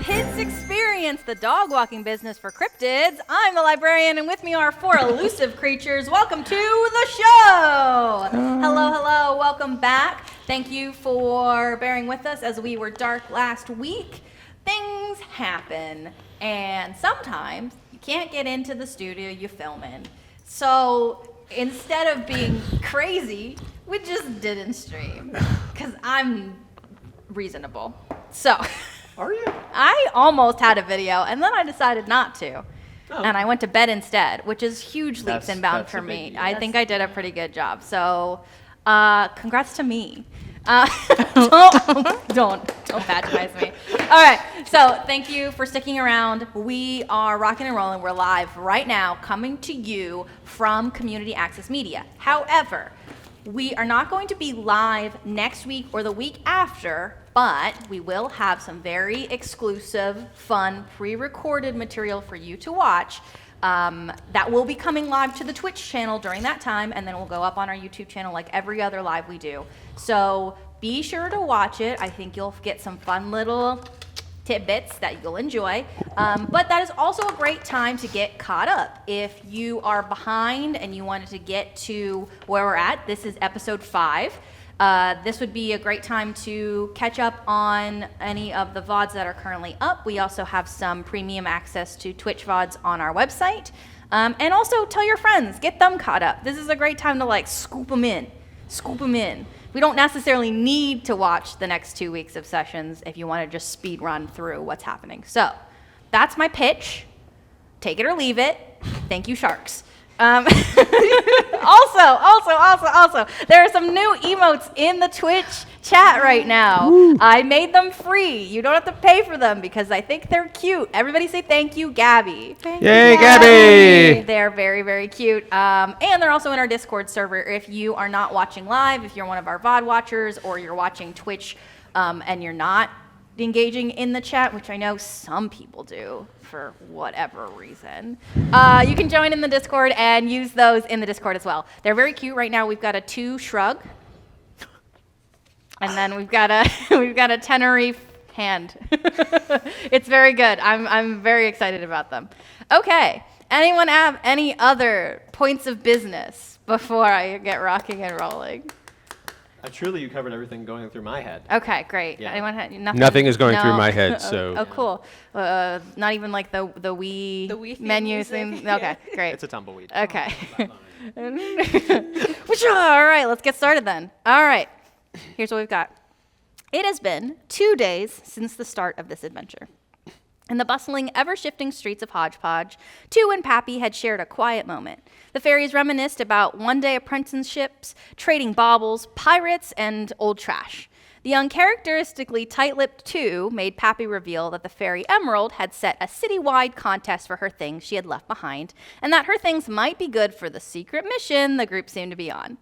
Kids Experience, the dog walking business for cryptids. I'm the librarian, and with me are four elusive creatures. Welcome to the show. Hello, welcome back. Thank you for bearing with us as we were dark last week. Things happen, and sometimes you can't get into the studio you film in. So instead of being crazy, we just didn't stream, because I'm reasonable. So. Are you? I almost had a video, and then I decided not to. Oh. And I went to bed instead, which is huge leaps and bounds for me. deal. I think I did a pretty good job. So, congrats to me. Don't patronize me. All right, so thank you for sticking around. We are rocking and rolling. We're live right now, coming to you from Community Access Media. However, we are not going to be live next week or the week after, but we will have some very exclusive, fun, pre-recorded material for you to watch that will be coming live to the Twitch channel during that time, and then we'll go up on our YouTube channel like every other live we do. So be sure to watch it. I think you'll get some fun little tidbits that you'll enjoy, but that is also a great time to get caught up. If you are behind and you wanted to get to where we're at, this is episode 5. This would be a great time to catch up on any of the VODs that are currently up. We also have some premium access to Twitch VODs on our website, and also tell your friends, get them caught up. This is a great time to like scoop them in. We don't necessarily need to watch the next 2 weeks of sessions if you want to just speed run through what's happening. So that's my pitch. Take it or leave it. Thank you, sharks. Also, there are some new emotes in the Twitch chat right now. Woo. I made them free. You don't have to pay for them because I think they're cute. Everybody say thank you, Gabby. Yay, Gabby! They're very, very cute. And they're also in our Discord server. If you are not watching live, if you're one of our VOD watchers, or you're watching Twitch and you're not engaging in the chat, which I know some people do for whatever reason, you can join in the Discord and use those in the Discord as well. They're very cute. Right now we've got a 2 shrug, and then we've got a Tenerife hand. It's very good. I'm very excited about them. Okay, anyone have any other points of business before I get rocking and rolling? Truly, you covered everything going through my head. Okay, great. Yeah. Anyone had nothing? Nothing is going through my head, so. Oh, cool. Not even like the Wii menu thing? Okay, great. It's a tumbleweed. Okay. All right, let's get started then. All right, here's what we've got. It has been 2 days since the start of this adventure. In the bustling, ever-shifting streets of Hodge Podge, Two and Pappy had shared a quiet moment. The fairies reminisced about one-day apprenticeships, trading baubles, pirates, and old trash. The uncharacteristically tight-lipped Two made Pappy reveal that the fairy Emerald had set a city-wide contest for her things she had left behind, and that her things might be good for the secret mission the group seemed to be on.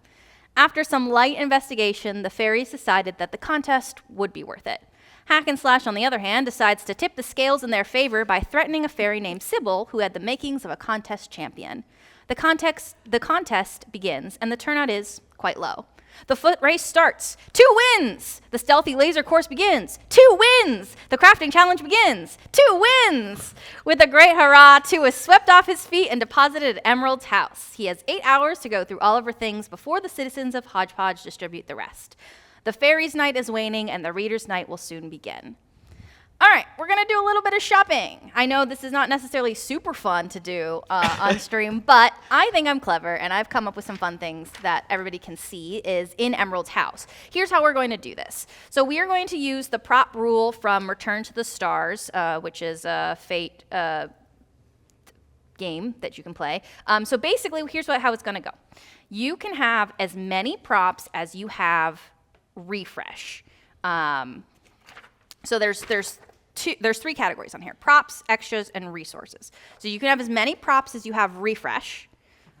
After some light investigation, the fairies decided that the contest would be worth it. Hack and Slash, on the other hand, decides to tip the scales in their favor by threatening a fairy named Sybil, who had the makings of a contest champion. The contest begins, and the turnout is quite low. The foot race starts. 2 wins! The stealthy laser course begins. 2 wins! The crafting challenge begins. 2 wins! With a great hurrah, Two is swept off his feet and deposited at Emerald's house. He has 8 hours to go through all of her things before the citizens of Hodge Podge distribute the rest. The fairies' night is waning, and the reader's night will soon begin. All right, we're going to do a little bit of shopping. I know this is not necessarily super fun to do on stream, but I think I'm clever, and I've come up with some fun things that everybody can see is in Emerald's house. Here's how we're going to do this. So we are going to use the prop rule from Return to the Stars, which is a Fate game that you can play. So basically, here's how it's going to go. You can have as many props as you have refresh. So there's 3 categories on here: props, extras, and resources. So you can have as many props as you have refresh.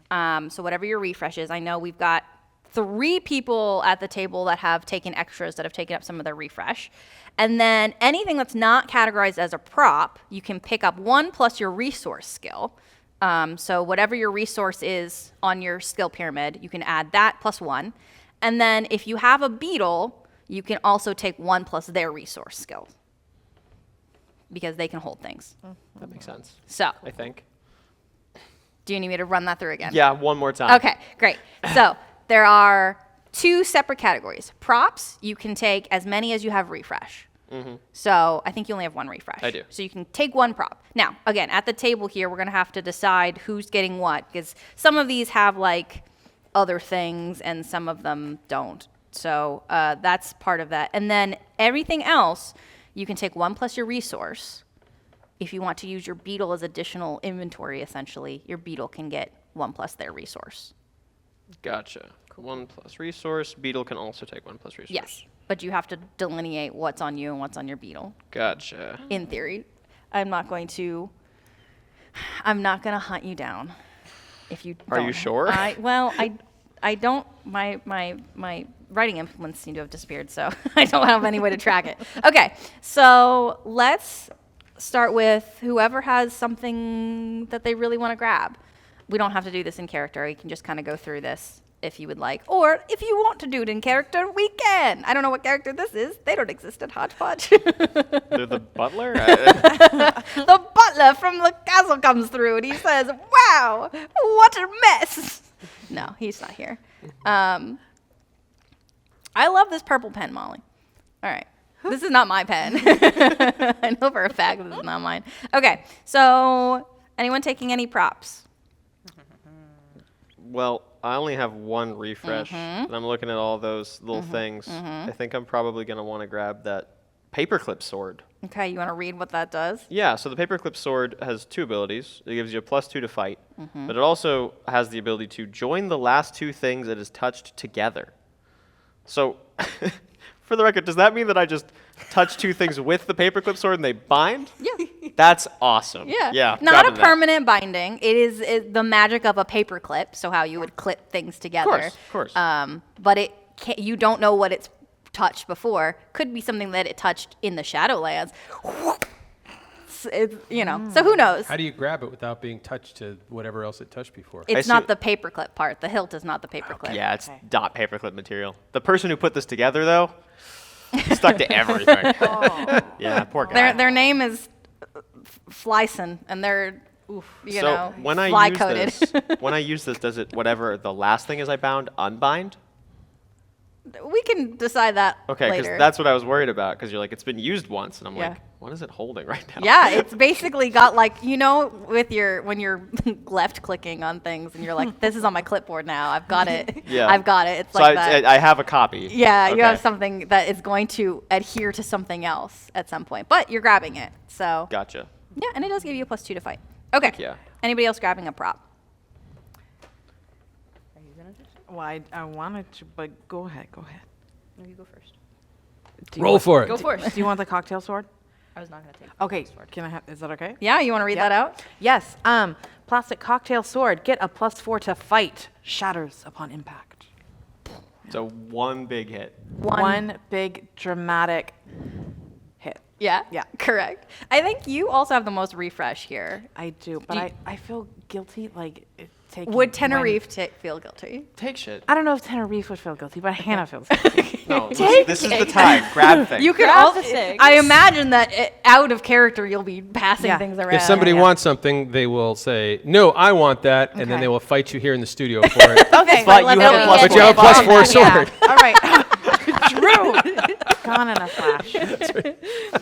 So whatever your refresh is. I know we've got 3 people at the table that have taken extras, that have taken up some of their refresh. And then anything that's not categorized as a prop, you can pick up 1 plus your resource skill. So whatever your resource is on your skill pyramid, you can add that plus 1. And then if you have a beetle, you can also take 1 plus their resource skill. because they can hold things. That makes sense, So, I think. do you need me to run that through again? Yeah, one more time. Okay, great. So there are 2 separate categories. Props, you can take as many as you have refresh. So I think you only have 1 refresh. I do. So you can take 1 prop. Now, again, at the table here, we're going to have to decide who's getting what, because some of these have like other things and some of them don't. So that's part of that. And then everything else, you can take 1 plus your resource. If you want to use your beetle as additional inventory, essentially, your beetle can get 1 plus their resource. Gotcha. 1 plus resource. Beetle can also take 1 plus resource. Yes, but you have to delineate what's on you and what's on your beetle. Gotcha. In theory, I'm not going to hunt you down if you. Are you don't. sure? I don't. My writing implements seem to have disappeared, so I don't have any way to track it. Okay, so let's start with whoever has something that they really want to grab. We don't have to do this in character. You can just kind of go through this if you would like. Or if you want to do it in character, we can. I don't know what character this is. They don't exist at Hodge Podge. They're the butler? The butler from the castle comes through and he says, "Wow, what a mess." No, he's not here. I love this purple pen, Molly. All right. This is not my pen. I know for a fact this is not mine. Okay, so anyone taking any props? Well, I only have 1 refresh, and I'm looking at all those little things. I think I'm probably going to want to grab that paperclip sword. Okay, you want to read what that does? Yeah, so the paperclip sword has 2 abilities. It gives you a +2 to fight, but it also has the ability to join the last 2 things it is touched together. So, for the record, does that mean that I just touch 2 things with the paperclip sword and they bind? Yeah. That's awesome. Yeah. Not a grabbing that. permanent binding. It is the magic of a paper clip, so how you would clip things together. Of course. But it you don't know what it's touched before. Could be something that it touched in the Shadowlands. So who knows? How do you grab it without being touched to whatever else it touched before? It's not the paperclip part. The hilt is not the paperclip. Yeah, it's dot paperclip material. The person who put this together, though, stuck to everything. Yeah, poor guy. Their name is Flyson, and they're when I fly use coated. when I use this, does it whatever the last thing is I bound unbind? We can decide that Okay, because later. that's what I was worried about. Because you're like, it's been used once, and I'm Yeah. like, what is it holding right now? Yeah, it's basically got like, with when you're left clicking on things and you're like, this is on my clipboard now. I've got it. Yeah. I've got it. It's So like that. I have a copy. Yeah, you have Okay. something that is going to adhere to something else at some point, but you're grabbing it. So Gotcha. yeah, and it does give you a +2 to fight. Okay. Heck yeah. Anybody else grabbing a prop? Well, I wanted to, but go ahead. No, you go first. Roll for it. Go first. Do you want the cocktail sword? I was not going to take. Okay. Can I have? Is that okay? Yeah, you want to read Yeah. that out? Yes. Plastic cocktail sword. Get a +4 to fight. Shatters upon impact. So 1 big hit. One big dramatic hit. Yeah. Yeah. Correct. I think you also have the most refresh here. I do, but Do you- I feel guilty taking. Would Tenerife feel guilty? Take shit. I don't know if Tenerife would feel guilty, but Hannah feels guilty. No, this is the time. Grab things. You could Grab also. the things. I imagine that out of character, you'll be passing Yeah. things around. If somebody Yeah. wants something, they will say, "No, I want that," and then Okay. they will fight you here in the studio for it. Okay. But you have a plus But you have a four. +4 sword. Yeah. All right. True. Gone in a flash.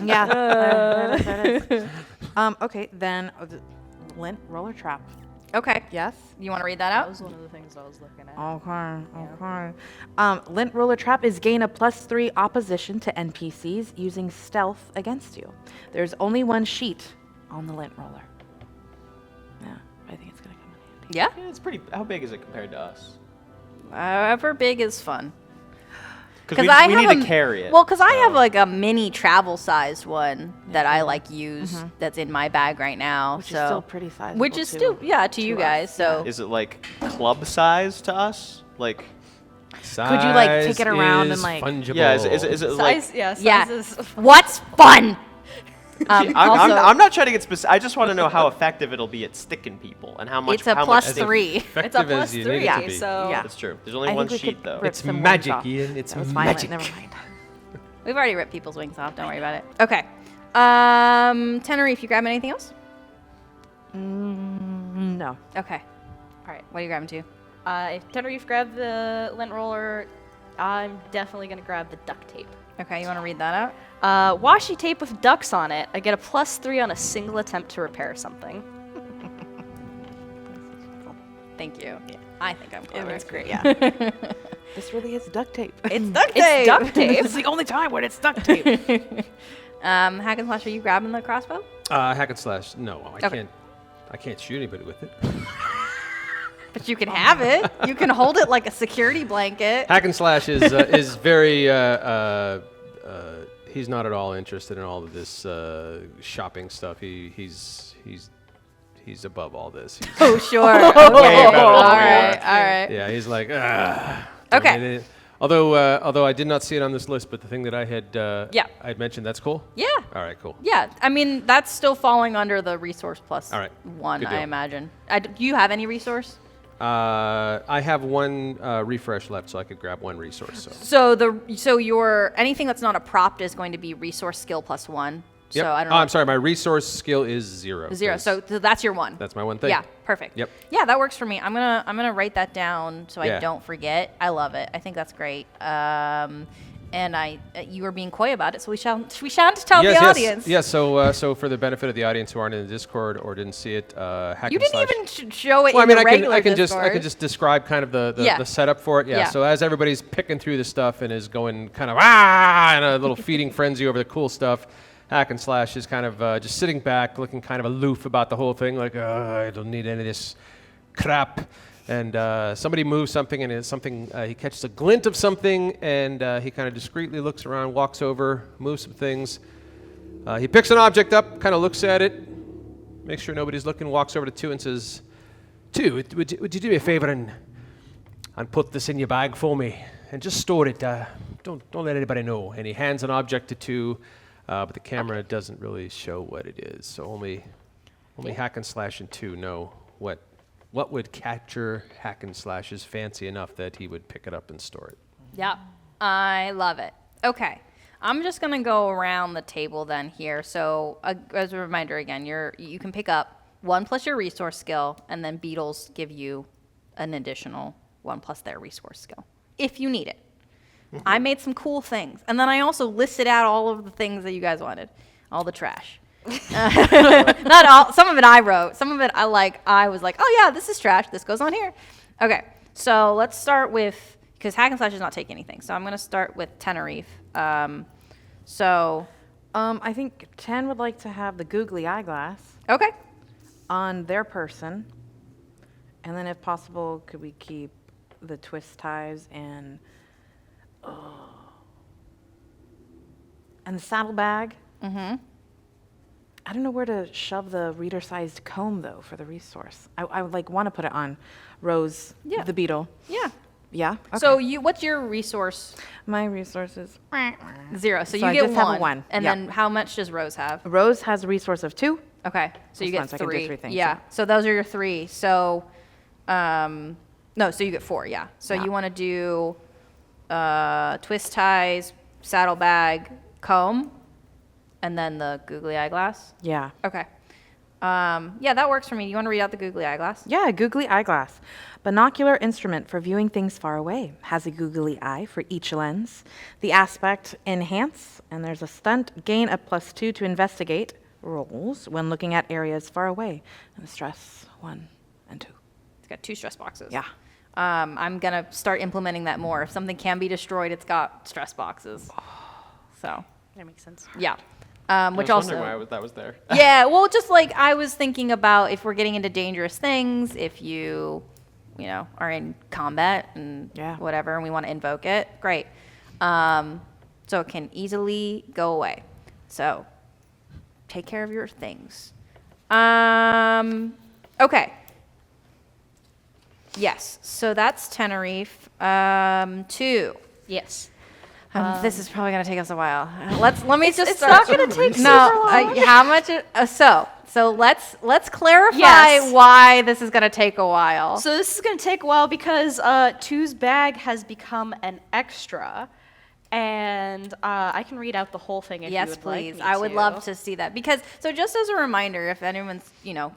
Yeah. There it is. Okay, then lint roller trap. Okay. Yes. You want to read that That out? was one of the things I was looking at. Okay. Lint roller trap is gain a +3 opposition to NPCs using stealth against you. There's only 1 sheet on the lint roller. Yeah, I think it's gonna come in handy. Yeah. Yeah, it's pretty. How big is it compared to us? However big is fun. Because I we have need to carry it. Well, because I have so- like a mini travel-sized one that I like use that's in my bag right now. Which is so still pretty sizable. which is to- still to you us, guys. So Is it like club size to us? Like, Could you, like, take it around and, Size like- fungible. yeah, is it like? Size, yeah, yeah, sizes. what's fun? I'm not trying to get specific. I just want to know how effective it'll be at sticking people and how much. It's a how much +3. It's a Effective as you need it to +3, be. so Yeah. That's true. There's only I 1 think we sheet could though. rip It's some wings magic, off. Ian. It's That was fine, like, magic. never mind. We've already ripped people's wings off. Don't worry about it. Okay. Tenerife, you grab anything else? No. Okay. All right. What are you grabbing to? If Tenerife grabbed the lint roller, I'm definitely going to grab the duct tape. Okay. You want to read that out? Washi tape with ducks on it. I get a +3 on a single attempt to repair something. Thank you. Yeah. I think I'm clever. It's great. Yeah. This really is duct tape. It's duct tape. It's duct tape. It's the only time when it's duct tape. Hack and slash, are you grabbing the crossbow? Hack and slash. No, Okay. I can't shoot anybody with it. But you can have it. You can hold it like a security blanket. Hack and slash is very. He's not at all interested in all of this shopping stuff. He's above all this. He's, Oh, sure. Way Okay. better than All we right. are. All right. yeah, he's like. Okay. And although I did not see it on this list, but the thing that I had mentioned, that's cool. Yeah. All right, cool. Yeah. I mean, that's still falling under the resource plus All right. 1, Good I deal. imagine. Do you have any resource? I have one refresh left, so I could grab one resource. So your anything that's not a prop is going to be resource skill plus 1. Yep. So I don't Oh, know. I'm sorry. My resource skill is 0. 0. So that's your 1. That's my one thing. Yeah, perfect. Yep. Yeah, that works for me. I'm gonna write that down so I Yeah. don't forget. I love it. I think that's great. And you were being coy about it, so we shan't tell the audience. Yes. So for the benefit of the audience who aren't in the Discord or didn't see it, hack You and didn't slash. even show it Well, I in mean, the I regular can Discord. just describe kind of the Yeah. setup for it. Yeah. Yeah. So as everybody's picking through the stuff and is going kind of in a little feeding frenzy over the cool stuff, hack and slash is kind of just sitting back, looking kind of aloof about the whole thing, like I don't need any of this crap. And somebody moves something, and it's something. He catches a glint of something, and he kind of discreetly looks around, walks over, moves some things. He picks an object up, kind of looks at it, makes sure nobody's looking, walks over to 2 and says, 2, would you do me a favor and put this in your bag for me, and just store it. Don't let anybody know. And he hands an object to 2, but the camera doesn't really show what it is, so only hack and slash and 2 know what would capture hack and slash's fancy enough that he would pick it up and store it. Yeah, I love it. Okay, I'm just gonna go around the table then here. So as a reminder again, you can pick up 1 plus your resource skill, and then beetles give you an additional 1 plus their resource skill if you need it. I made some cool things, and then I also listed out all of the things that you guys wanted, all the trash. Not all. Some of it I wrote. Some of it I was like, oh yeah, this is trash. This goes on here. Okay, so let's start with, because hack and slash is not taking anything. So I'm gonna start with Tenerife. I think 10 would like to have the googly eyeglass Okay. on their person. And then if possible, could we keep the twist ties and the saddlebag? Mm-hmm. I don't know where to shove the reader-sized comb, though, for the resource. I would want to put it on Rose, Yeah. the beetle. Yeah. Yeah? So Okay. what's your resource? My resources. 0. So you I get just have a 1. 1, And yeah. then how much does Rose have? Rose has a resource of 2. Okay. So you That's get fine, so I can do 3. 3 things, Yeah. yeah. So those are your 3. So, no, so you get 4, yeah. So Yeah. you want to do twist ties, saddlebag, comb, and then the googly eyeglass? Yeah. Okay. Yeah, that works for me. You want to read out the googly eyeglass? Yeah, googly eyeglass. Binocular instrument for viewing things far away. Has a googly eye for each lens. The aspect enhance, and there's a stunt. Gain a +2 to investigate rolls when looking at areas far away. And the stress 1 and 2. It's got 2 stress boxes. Yeah. I'm going to start implementing that more. If something can be destroyed, it's got stress boxes. So, That makes sense. yeah. I Which was also. wondering why that was there. Yeah, well, just like I was thinking about if we're getting into dangerous things, if you are in combat and Yeah. whatever, and we want to invoke it, great. So it can easily go away. So take care of your things. Okay. Yes, so that's Tenerife. 2. Yes. This is probably gonna take us a while. Let me just. It's not gonna take super long. How much? So let's clarify Yes. why this is gonna take a while. So this is going to take a while because 2's bag has become an extra, And I can read out the whole thing if you Yes, would please. like me I would love to see that because so just as a reminder, if anyone's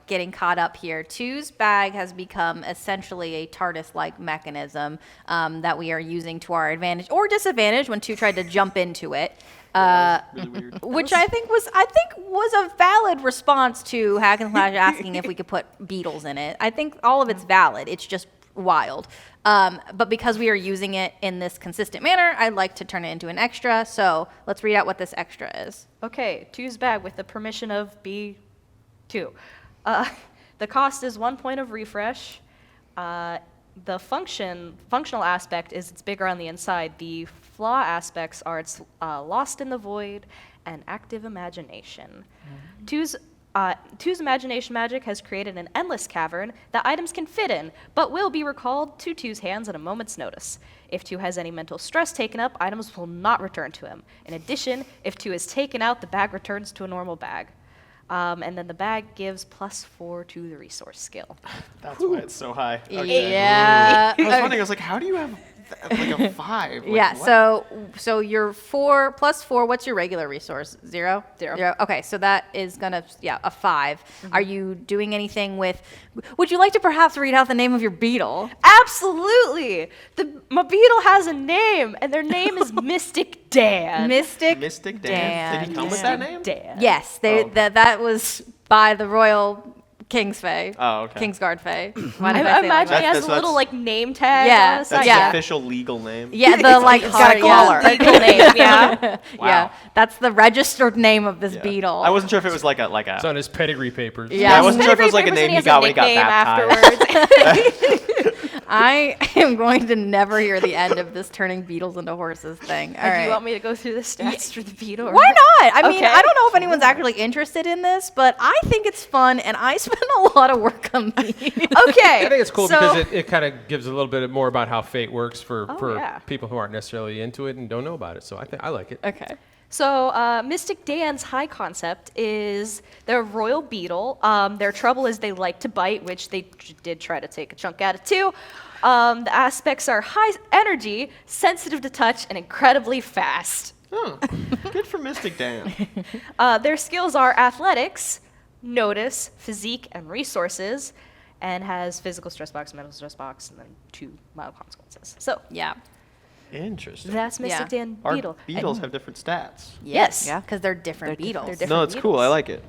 getting caught up here, Two's bag has become essentially a TARDIS-like mechanism that we are using to our advantage or disadvantage when Two tried to jump into it. Really weird. Which I think was a valid response to Hack and Slash asking if we could put beetles in it. I think all of it's valid. It's just wild. But because we are using it in this consistent manner, I'd like to turn it into an extra. So let's read out what this extra is. Okay, Two's bag with the permission of B2. The cost is 1 point of refresh. The functional aspect is it's bigger on the inside. The flaw aspects are it's lost in the void and active imagination. Two's imagination magic has created an endless cavern that items can fit in, but will be recalled to Two's hands at a moment's notice. If Two has any mental stress taken up, items will not return to him. In addition, if Two is taken out, the bag returns to a normal bag. And then the bag gives +4 to the resource skill. That's why it's so high. Okay. Yeah. I was wondering, I was like, how do you have like a 5? Like, Yeah, what? so your 4 plus 4, what's your regular resource? 0? Zero. Okay, so that is gonna, a 5. Are you doing anything with, would you like to perhaps read out the name of your beetle? Absolutely! My beetle has a name, and their name is Mystic Dan. Mystic Mystic Dan. Dan. Did he come with that name? Dan. Yes, Oh. that was by the Royal King's Fae. Oh, okay. Kingsguard Fae. I Why did I say it like imagine that? he has That's- a little like name tag Yeah, on his side. That's Yeah. the official legal name. Yeah, the like It's got a heart, collar. Legal name, yeah. Wow. Yeah, that's the registered name of this Yeah. beetle. I wasn't sure if it was like a. It's on his pedigree papers. Yeah. I wasn't sure if it was like a Pedigree name he papers got when and he he got has a baptized. nickname afterwards. I am going to never hear the end of this turning beetles into horses thing. All Do right. you want me to go through the stats for the beetle? or- Why not? I mean, Okay. I don't know if anyone's actually interested in this, but I think it's fun, and I spend a lot of work on these. Okay. I think it's cool so, because it kind of gives a little bit more about how fate works for yeah. people who aren't necessarily into it and don't know about it. So I like it. Okay. So, Mystic Dan's high concept is they're a royal beetle. Their trouble is they like to bite, which they did try to take a chunk out of too. The aspects are high energy, sensitive to touch, and incredibly fast. Oh, good for Mystic Dan. Their skills are athletics, notice, physique, and resources, and has physical stress box, mental stress box, and then 2 mild consequences. So, Yeah. Interesting. that's Mystic Yeah. Dan Our beetle. beetles have different stats. Yes. Yeah, because they're different beetles. they're different. No, it's cool. I like it.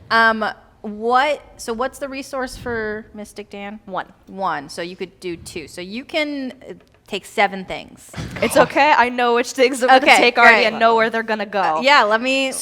What's the resource for Mystic Dan? 1. So you could do 2. So you can take 7 things. It's okay. I know which things I'm going to Okay, take already great. and know where they're going to go. Yeah, let me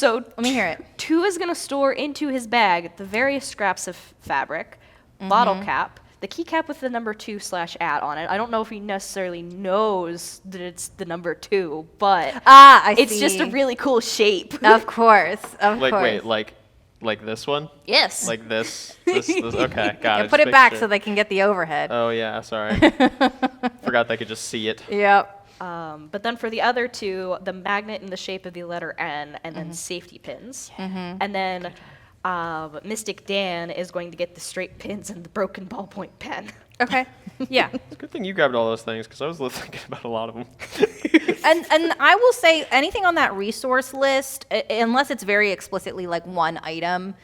hear it. 2 is going to store into his bag the various scraps of fabric, bottle cap, the keycap with the number 2/@ on it. I don't know if he necessarily knows that it's the number 2, but I it's see. just a really cool shape. Of course, of Like, course. wait, like this one? Yes. Like this? Okay, got Yeah, it. put Just it back make so sure. they can get the overhead. Oh, yeah, sorry. Forgot they could just see it. Yep. But then for the other 2, the magnet in the shape of the letter N, and then safety pins. And then Mystic Dan is going to get the straight pins and the broken ballpoint pen. Okay. Yeah. It's a good thing you grabbed all those things because I was thinking about a lot of them. And I will say anything on that resource list, unless it's very explicitly like one item,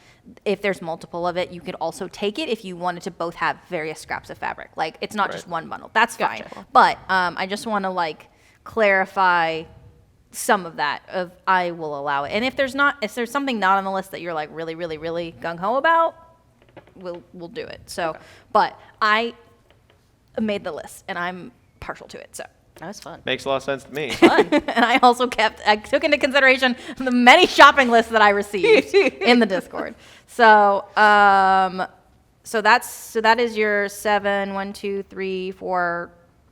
if there's multiple of it, you could also take it if you wanted to both have various scraps of fabric. Like it's not just Right. one bundle. That's fine. Gotcha. But I just want to like clarify some of that of I will allow it. And if there's something not on the list that you're like really, really, really gung ho about, we'll do it. So, but I made the list and I'm partial to it. So. That was fun. Makes a lot of sense to me. And I also took into consideration the many shopping lists that I received in the Discord. So, so that is your 7, 1, 2, 3, 4,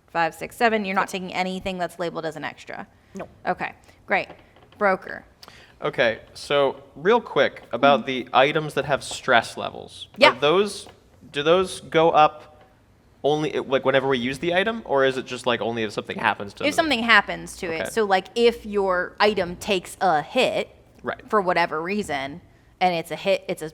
5, 6, 7. You're not taking anything that's labeled as an extra. No. Okay, great. Broker. Okay, so real quick about the items that have stress levels. Yeah. Do those go up only like whenever we use the item, or is it just like only if something happens to them? If something happens to Okay. it, so like if your item takes a hit, Right. for whatever reason, and it's a hit, it's a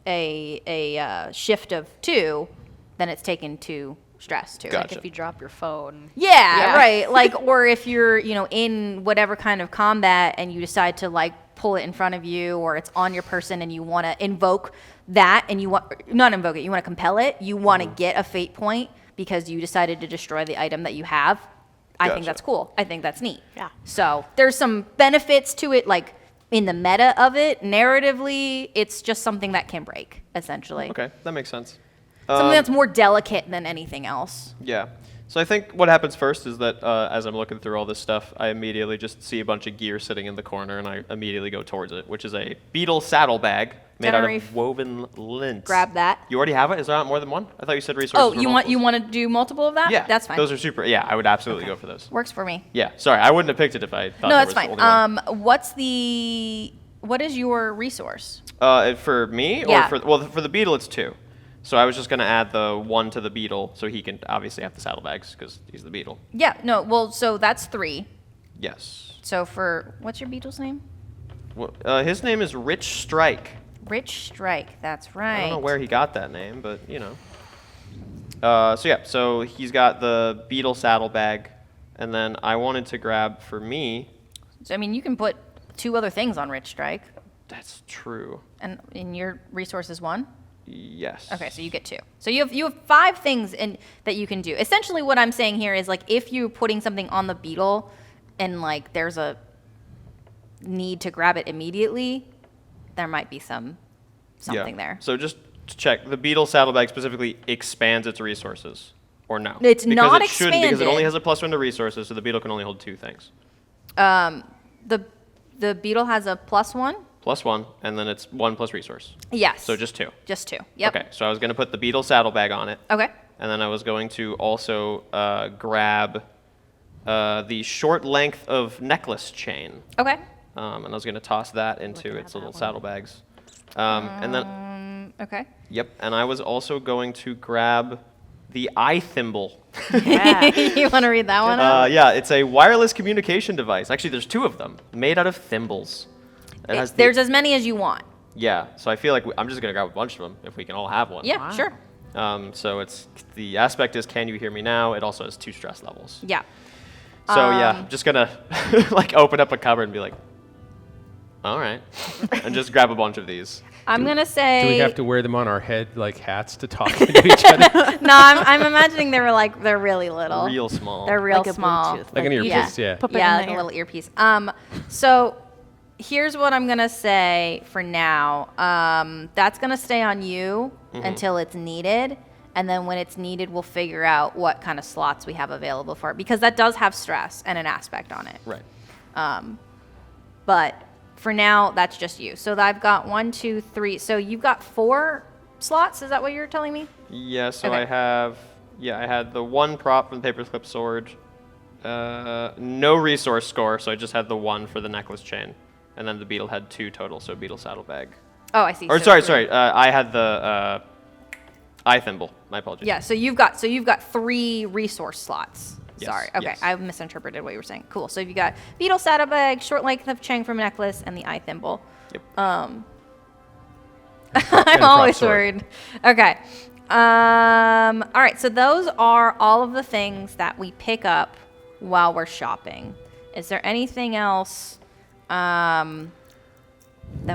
a shift of 2, then it's taken 2 stress too. Gotcha. If you drop your phone. Yeah, right. Like, or if you're, in whatever kind of combat and you decide to like pull it in front of you, or it's on your person and you want to invoke that, and you want not invoke it, you want to compel it. You want to get a fate point because you decided to destroy the item that you have. I think Gotcha. that's cool. I think that's neat. Yeah. So there's some benefits to it, like in the meta of it. Narratively, it's just something that can break, essentially. Okay, that makes sense. Something that's more delicate than anything else. Yeah. So I think what happens first is that as I'm looking through all this stuff, I immediately just see a bunch of gear sitting in the corner, and I immediately go towards it, which is a beetle saddlebag made out Generally of woven lint. Grab that. You already have it? Is there not more than one? I thought you said resources. Oh, were you multiples. want to do multiple of that? Yeah, That's fine. Those are super. Yeah, I would absolutely go for those. Works for me. Yeah, sorry, I wouldn't have picked it if I thought No, there that's was fine. only one. What is your resource? For me, Yeah. or for the beetle, it's 2. So I was just gonna add the 1 to the beetle, so he can obviously have the saddlebags because he's the beetle. Yeah, no, well, so that's 3. Yes. So what's your beetle's name? Well, his name is Rich Strike. Rich Strike, that's right. I don't know where he got that name, but so he's got the beetle saddlebag, and then I wanted to grab for me. So, I mean, you can put 2 other things on Rich Strike, That's true. and in your resource is 1? Yes. Okay, so you get 2. So you have 5 things that you can do. Essentially, what I'm saying here is like if you're putting something on the beetle, and like there's a need to grab it immediately, there might be something there. So just to check, the beetle saddlebag specifically expands its resources, or no? It's because not it shouldn't, because it only expanded. has a +1 to resources, so the beetle can only hold 2 things. The beetle has a +1. +1, and then it's 1 plus resource. Yes. So just 2. Just 2. Yep. Okay, so I was going to put the beetle saddlebag on it. Okay. And then I was going to also grab the short length of necklace chain. Okay. And I was going to toss that into its little saddlebags. And then, Okay. yep, and I was also going to grab the eye thimble. You want to read that one? out? Yeah, it's a wireless communication device. Actually, there's 2 of them, made out of thimbles. It has the- There's as many as you want. Yeah, so I feel like I'm just going to grab a bunch of them if we can all have one. Yeah, sure. So it's the aspect is, can you hear me now? It also has 2 stress levels. Yeah. So yeah, just gonna like open up a cupboard and be like, all right, and just grab a bunch of these. I'm going to say. Do we have to wear them on our head like hats to talk to each other? No, I'm imagining they're really little. Real small. They're real Like a small. Bluetooth, Like an you earpiece, just yeah. pop it Yeah, in like the a ear. little earpiece. So here's what I'm gonna say for now. That's gonna stay on you until it's needed, and then when it's needed, we'll figure out what kind of slots we have available for it, because that does have stress and an aspect on it. Right. But for now, that's just you. So I've got 1, 2, 3. So you've got 4 slots. Is that what you're telling me? Yeah. So Okay. I had the 1 prop from the paperclip sword. No resource score, so I just had the 1 for the necklace chain, and then the beetle had 2 total, so beetle saddlebag. Oh, I see. Or So sorry. I had the eye thimble. My apologies. Yeah, so you've got 3 resource slots. Yes, Sorry. Okay, yes. I misinterpreted what you were saying. Cool. So you've got beetle saddlebag, short length of chain from necklace, and the eye thimble. Yep. I'm prop always sword. worried. Okay. All right. So those are all of the things that we pick up while we're shopping. Is there anything else that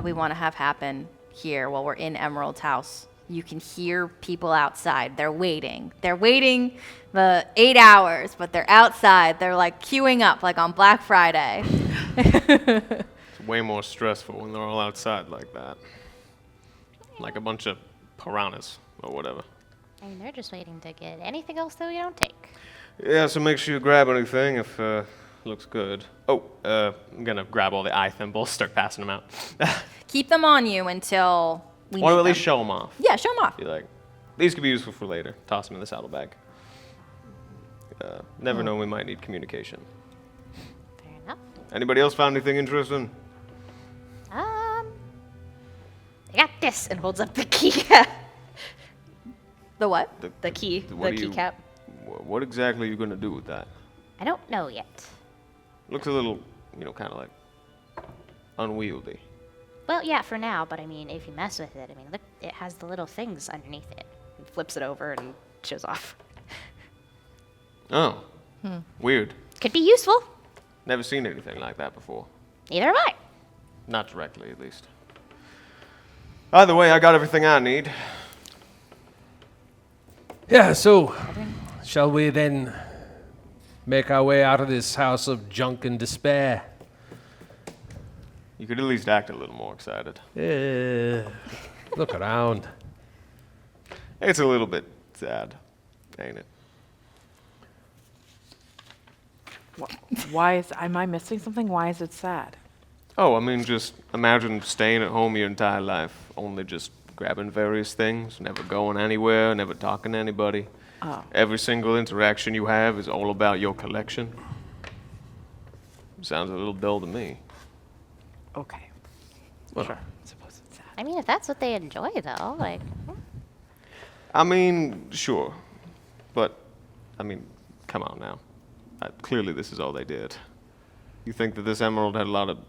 we want to have happen here while we're in Emerald's house? You can hear people outside. They're waiting. They're waiting the 8 hours, but they're outside. They're like queuing up, like on Black Friday. It's way more stressful when they're all outside like that. Like a bunch of piranhas or whatever. I mean, they're just waiting to get anything else that we don't take. Yeah, so make sure you grab anything if looks good. Oh, I'm gonna grab all the eye thimbles, start passing them out. Keep them on you until we Or need at least them. show them off. Yeah, show them off. Be like, these could be useful for later. Toss them in the saddlebag. Never know, we might need communication. Fair enough. Anybody else found anything interesting? I got this. And holds up the key. The what? the key. What The do you- keycap. What exactly are you gonna do with that? I don't know yet. Looks a little, kind of like unwieldy. Well, yeah, for now, but I mean, if you mess with it, I mean, look, it has the little things underneath it. And flips it over and shows off. Oh. Weird. Could be useful. Never seen anything like that before. Neither have I. Not directly, at least. Either way, I got everything I need. Yeah, so shall we then make our way out of this house of junk and despair? You could at least act a little more excited. Look around. It's a little bit sad, ain't it? Why is, am I missing something? Why is it sad? Oh, I mean, just imagine staying at home your entire life, only just grabbing various things, never going anywhere, never talking to anybody. Oh. Every single interaction you have is all about your collection. Sounds a little dull to me. Okay. Well, Sure. I suppose it's sad. I mean, if that's what they enjoy, though, like, I mean, sure. But, I mean, come on now. Clearly this is all they did. You think that this emerald had a lot of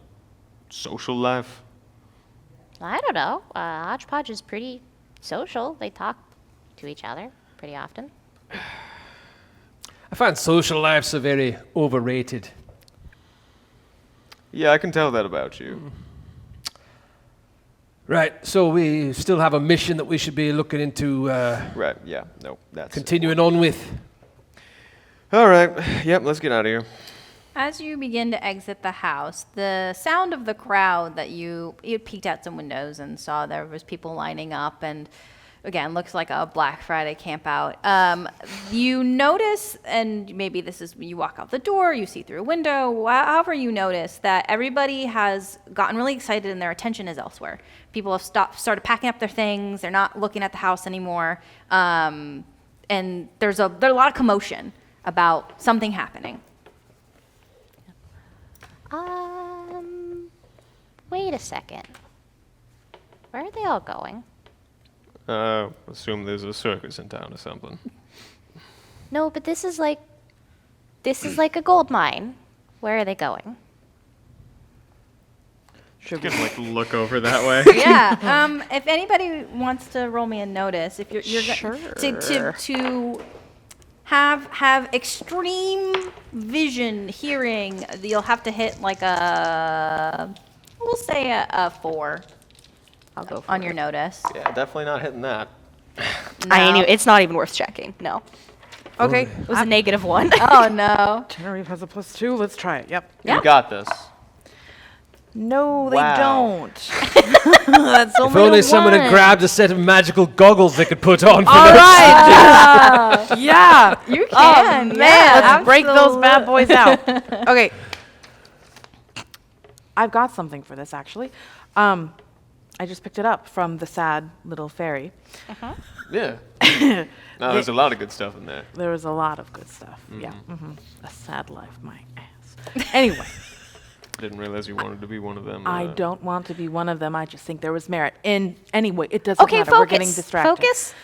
social life? I don't know. Hodge Podge is pretty social. They talk to each other pretty often. I find social life so very overrated. Yeah, I can tell that about you. Right, so we still have a mission that we should be looking into Right, yeah, no, that's... continuing on with. All right, yep, let's get out of here. As you begin to exit the house, the sound of the crowd that you peeked out some windows and saw there was people lining up, and again, looks like a Black Friday camp out. You notice, and maybe this is, you walk out the door, you see through a window, however you notice that everybody has gotten really excited and their attention is elsewhere. People have started packing up their things, they're not looking at the house anymore, and there's a lot of commotion about something happening. Wait a second. Where are they all going? Assume there's a circus in town or something. No, but this is like a gold mine. Where are they going? You can, like, look over that way. Yeah. If anybody wants to roll me a notice, if you're Sure. to have extreme vision, hearing, you'll have to hit like we'll say a 4. I'll go for on it. your notice. Yeah, definitely not hitting that. It's not even worth checking. No. Okay. It was a -1. Oh no. Tenerife has a +2. Let's try it. Yep. Yeah. You got this. No, they Wow. don't. That's If only only a someone had 1. grabbed a set of magical goggles they could put on for All this. right. Yeah. You can. Man, yeah, let's break those bad absolute- boys out. Okay. I've got something for this, actually. I just picked it up from the sad little fairy. Yeah. No, there's a lot of good stuff in there. There was a lot of good stuff. Yeah. A sad life, my ass. Anyway, Didn't realize you wanted to be one of them. I don't want to be one of them. I just think there was merit. Anyway, it doesn't Okay, matter. focus. We're getting distracted. Focus.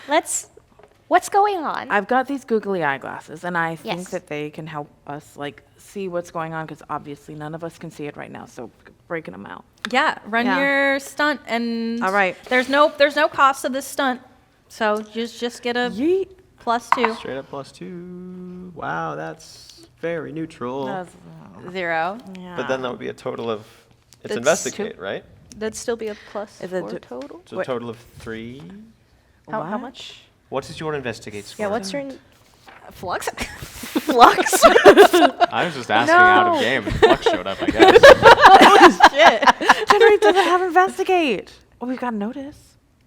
What's going on? I've got these googly eyeglasses, and I think Yes. that they can help us like see what's going on because obviously none of us can see it right now. So breaking them out. Yeah, run Yeah. your stunt, and All right. There's no cost to this stunt, so just get a Yeet. +2. Straight up +2. Wow, that's very neutral. That's- 0. yeah. But then that would be a total of... It's That's investigate, right? That'd still be a +4 Is it total. It's a total of 3. How What? much? What is your investigate score? Yeah, what's your Flux. flux? I was just asking out of game, and Flux showed up, I guess. Tenerife doesn't have investigate. Oh, we've got notice.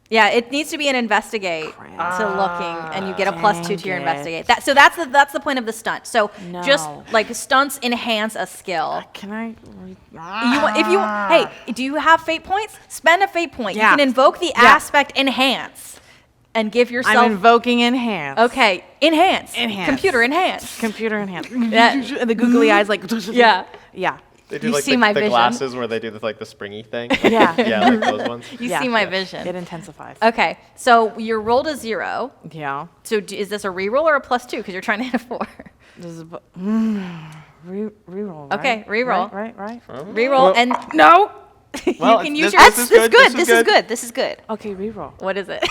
Yeah, it needs to be an investigate to looking, and you get a +2 to your Dang it. investigate. So that's the point of the stunt. So just No. like stunts enhance a skill. Can I? Hey, do you have fate points? Spend a fate point. Yeah. You can invoke the Yeah. aspect enhance, and give yourself. I'm invoking enhance. Okay, enhance. Enhance. Computer enhance. Computer enhance. Yeah. And the googly eyes like. Yeah. Yeah. They do You like see my the vision? glasses where they do the, like the springy thing. Yeah. Yeah, like those ones. You Yeah. see my Yeah. vision. It intensifies. Okay, so you're rolled a 0. Yeah. So is this a reroll or a +2? Because you're trying to hit a 4. This is reroll. Right? Okay, reroll. Right. Reroll and No. Well, can this- use this your. is good, This is good. Okay, reroll. What is it?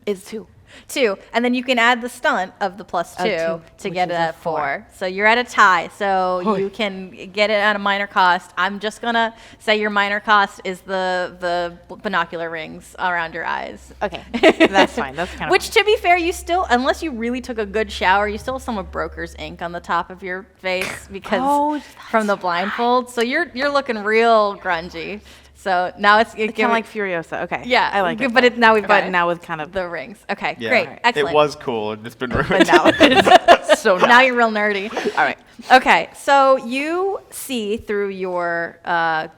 It's 2. 2. And then you can add the stunt of the plus 2 to which get it is a at 4. So you're at a tie. So you can get it at a minor cost. I'm just going to say your minor cost is the binocular rings around your eyes. Okay, that's fine. That's kind of Which, to be fair, you still, unless you really took a good shower, you still have some of Broker's ink on the top of your face because from the blindfold. So you're looking real grungy. So now it's kind of like Furiosa. Okay. yeah, I like it. But now we've got But now with kind of the rings. Okay, Yeah. great, excellent. It was cool. It's been ruined. But now it's so Now you're real nerdy. All right. Okay, so you see through your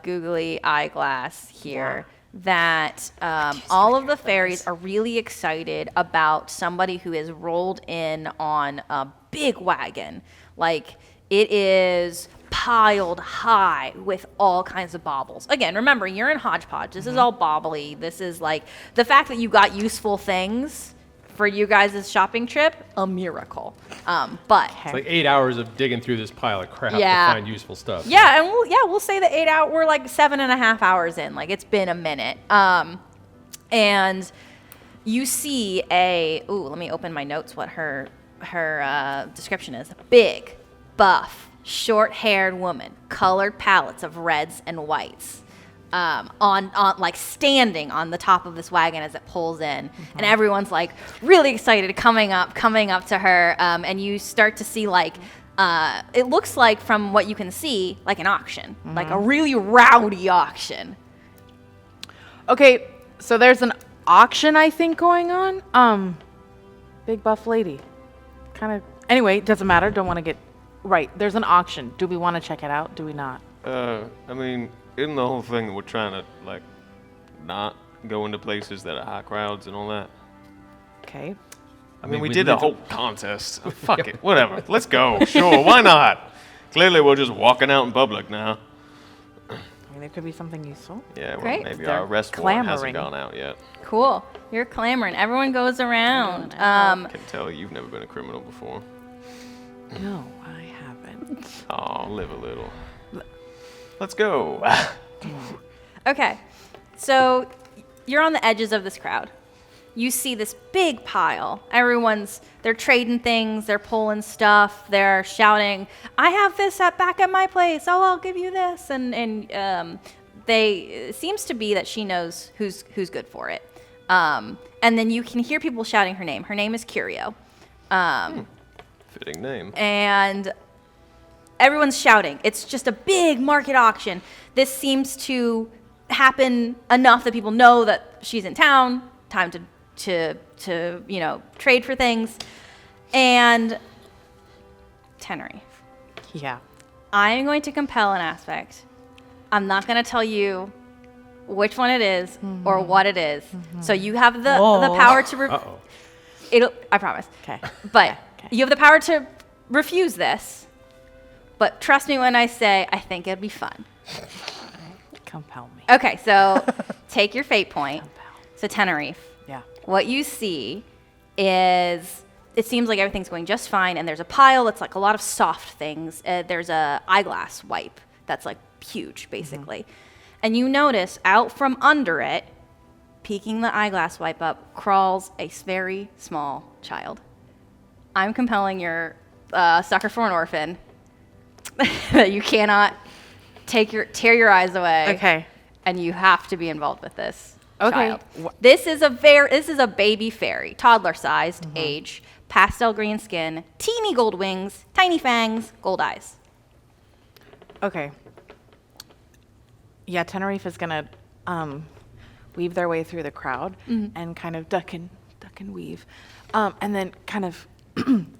googly eyeglass here that all of the fairies are really excited about somebody who is rolled in on a big wagon. Like, it is piled high with all kinds of baubles. Again, remember, you're in Hodge Podge. This is all bobbly. This is like the fact that you got useful things for you guys' shopping trip, a miracle. But It's like 8 hours of digging through this pile of crap Yeah. to find useful stuff. yeah, and we'll say that 8 hours. We're like 7.5 hours in. Like, it's been a minute. And you see let me open my notes. What her description is: big, buff, short-haired woman, colored palettes of reds and whites. On like standing on the top of this wagon as it pulls in, and everyone's like really excited, coming up to her, and you start to see like it looks like, from what you can see, like an auction, like a really rowdy auction. Okay, so there's an auction, I think, going on. Big buff lady. Kind of. Anyway, doesn't matter. Don't want to get. Right, there's an auction. Do we want to check it out? Do we not? I mean, isn't the whole thing that we're trying to, like, not go into places that are high crowds and all that? Okay. I mean, we we did a need to- whole contest. Fuck it, whatever. Let's go. Sure, why not? Clearly, we're just walking out in public now. I mean, there could be something useful. Yeah, well, Great. maybe They're our arrest warrant hasn't clamoring. gone out yet. Cool, you're clamoring. Everyone goes around. I can tell you've never been a criminal before. No, I haven't. Oh, live a little. Let's go. Okay, so you're on the edges of this crowd. You see this big pile. They're trading things, they're pulling stuff, they're shouting, "I have this back at my place. Oh, I'll give you this." And it seems to be that she knows who's good for it. And then you can hear people shouting her name. Her name is Curio. Fitting name. And everyone's shouting. It's just a big market auction. This seems to happen enough that people know that she's in town. Time to trade for things. And Tenerife, Yeah. I am going to compel an aspect. I'm not going to tell you which one it is or what it is. So you have the power to. Uh-oh. I promise. Okay. But Okay. you have the power to refuse this. But trust me when I say I think it'd be fun. Compel me. Okay, so take your fate point. So Tenerife, Yeah. what you see is it seems like everything's going just fine, and there's a pile that's like a lot of soft things. There's a eyeglass wipe that's like huge, basically. And you notice out from under it, peeking the eyeglass wipe up, crawls a very small child. I'm compelling your sucker for an orphan that you cannot tear your eyes away. Okay. And you have to be involved with this Okay. child. This is a baby fairy, toddler-sized age, pastel green skin, teeny gold wings, tiny fangs, gold eyes. Okay. Yeah, Tenerife is gonna weave their way through the crowd and kind of duck and weave, and then kind of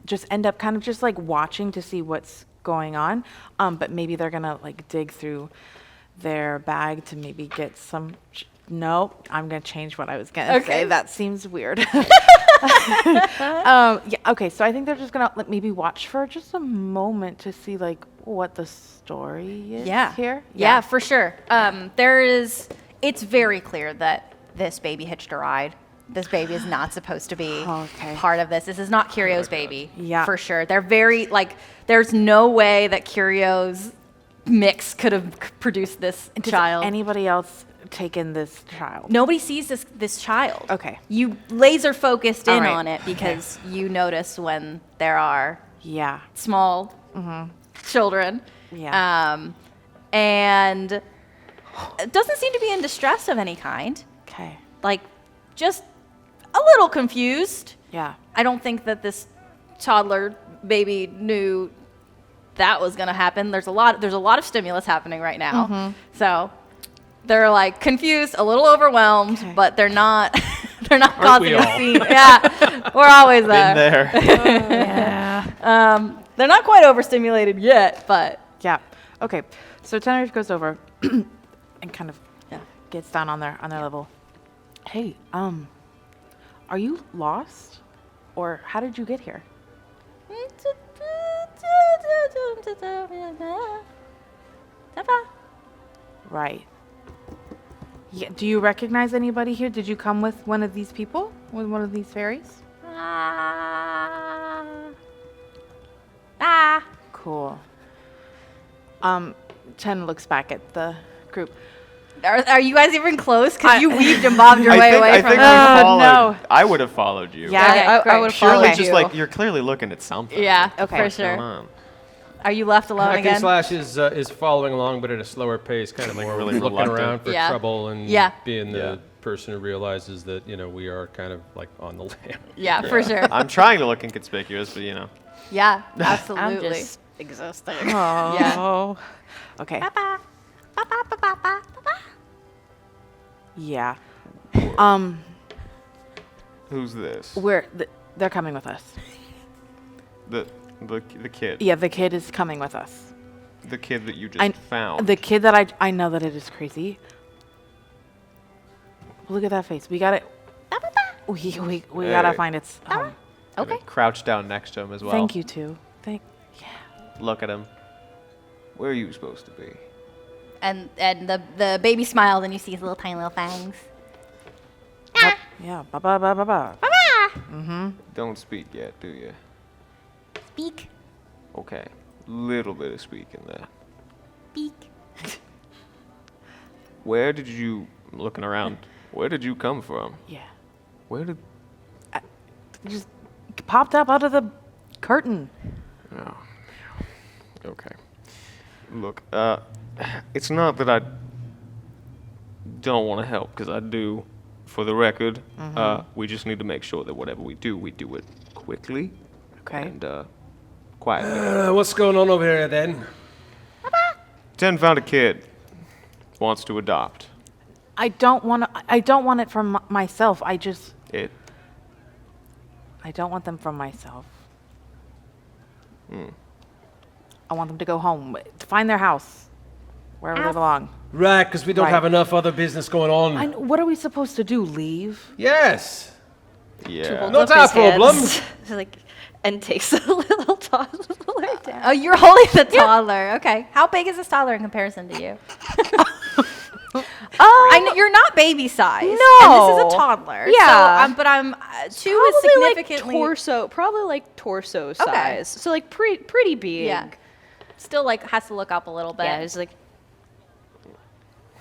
just end up kind of just like watching to see what's going on. But maybe they're gonna like dig through their bag to maybe get some. No, I'm gonna change what I was gonna say. That seems weird. Yeah. Okay. So I think they're just gonna maybe watch for just a moment to see like what the story is here. Yeah, for sure. It's very clear that this baby hitched a ride. This baby is not supposed to be part of this. This is not Curio's baby. Yeah. For sure. They're very, there's no way that Curio's mix could have produced this child. Anybody else taken this child? Nobody sees this child. Okay. You laser focused All in right. on it because you notice when there are Yeah. small children. Yeah. And it doesn't seem to be in distress of any kind. Okay. Like, just a little confused. Yeah. I don't think that this toddler baby knew that was going to happen. There's a lot of stimulus happening right now. So they're like confused, a little overwhelmed, Okay. but they're not they're not Aren't we causing a all? scene. Yeah. We're always Been there. there. They're not quite overstimulated yet, but Yeah. Okay. So Tenerife goes over and kind of Yeah. gets down on their level. Hey, are you lost? Or how did you get here? Right. Yeah, do you recognize anybody here? Did you come with one of these people? With one of these fairies? Cool. Chen looks back at the group. Are you guys even close? Because you weaved and bobbed your way away I from think them. we followed. no. I would have followed you. Yeah. Okay, I great. would have Purely followed just you. like you're clearly looking at something. Yeah, Okay. for What's going sure. on? Are you left alone Hack and again? Slash is following along, but at a slower pace, kind of more really looking reluctant. around for Yeah. trouble and Yeah. being the Yeah. person who realizes that we are kind of like on the lam. Yeah, for sure. I'm trying to look inconspicuous, but Yeah, I'm absolutely. just existing. Oh. Okay. Yeah. Who's this? They're coming with us. The kid. Yeah, the kid is coming with us. The kid that you just found. The kid that I know that it is crazy. Look at that face. We got it. We gotta Hey. find its home. Okay. Crouch down next to him as well. Thank you too. Look at him. Where are you supposed to be? And the baby smiles, and you see his little tiny little fangs. Yeah. Ba ba ba ba ba. Don't speak yet, do you? Speak, Okay. Little bit of speaking there. speak. Where did you? I'm looking around. Where did you come from? Yeah. Where did? Just popped up out of the curtain. Oh. Okay. Look, it's not that I don't want to help, because I do. For the record, we just need to make sure that whatever we do it quickly Okay. and quietly. What's going on over here then? Ten found a kid. Wants to adopt I don't want it from myself. it. I don't want them from myself. I want them to go home, to find their house, wherever they belong. Right, because we don't Right. have enough other business going on. What are we supposed to do? Leave? Yes. Yeah. Holds Not up our his problem. hands, like, and takes a little toddler down. Oh, you're holding the toddler. Okay. How big is this toddler in comparison to you? I know you're not baby size. And this is a toddler. Yeah. So, but I'm two is Probably significantly like torso size. So like pretty big. Yeah. Still like has to look up a little bit. Yeah, it's like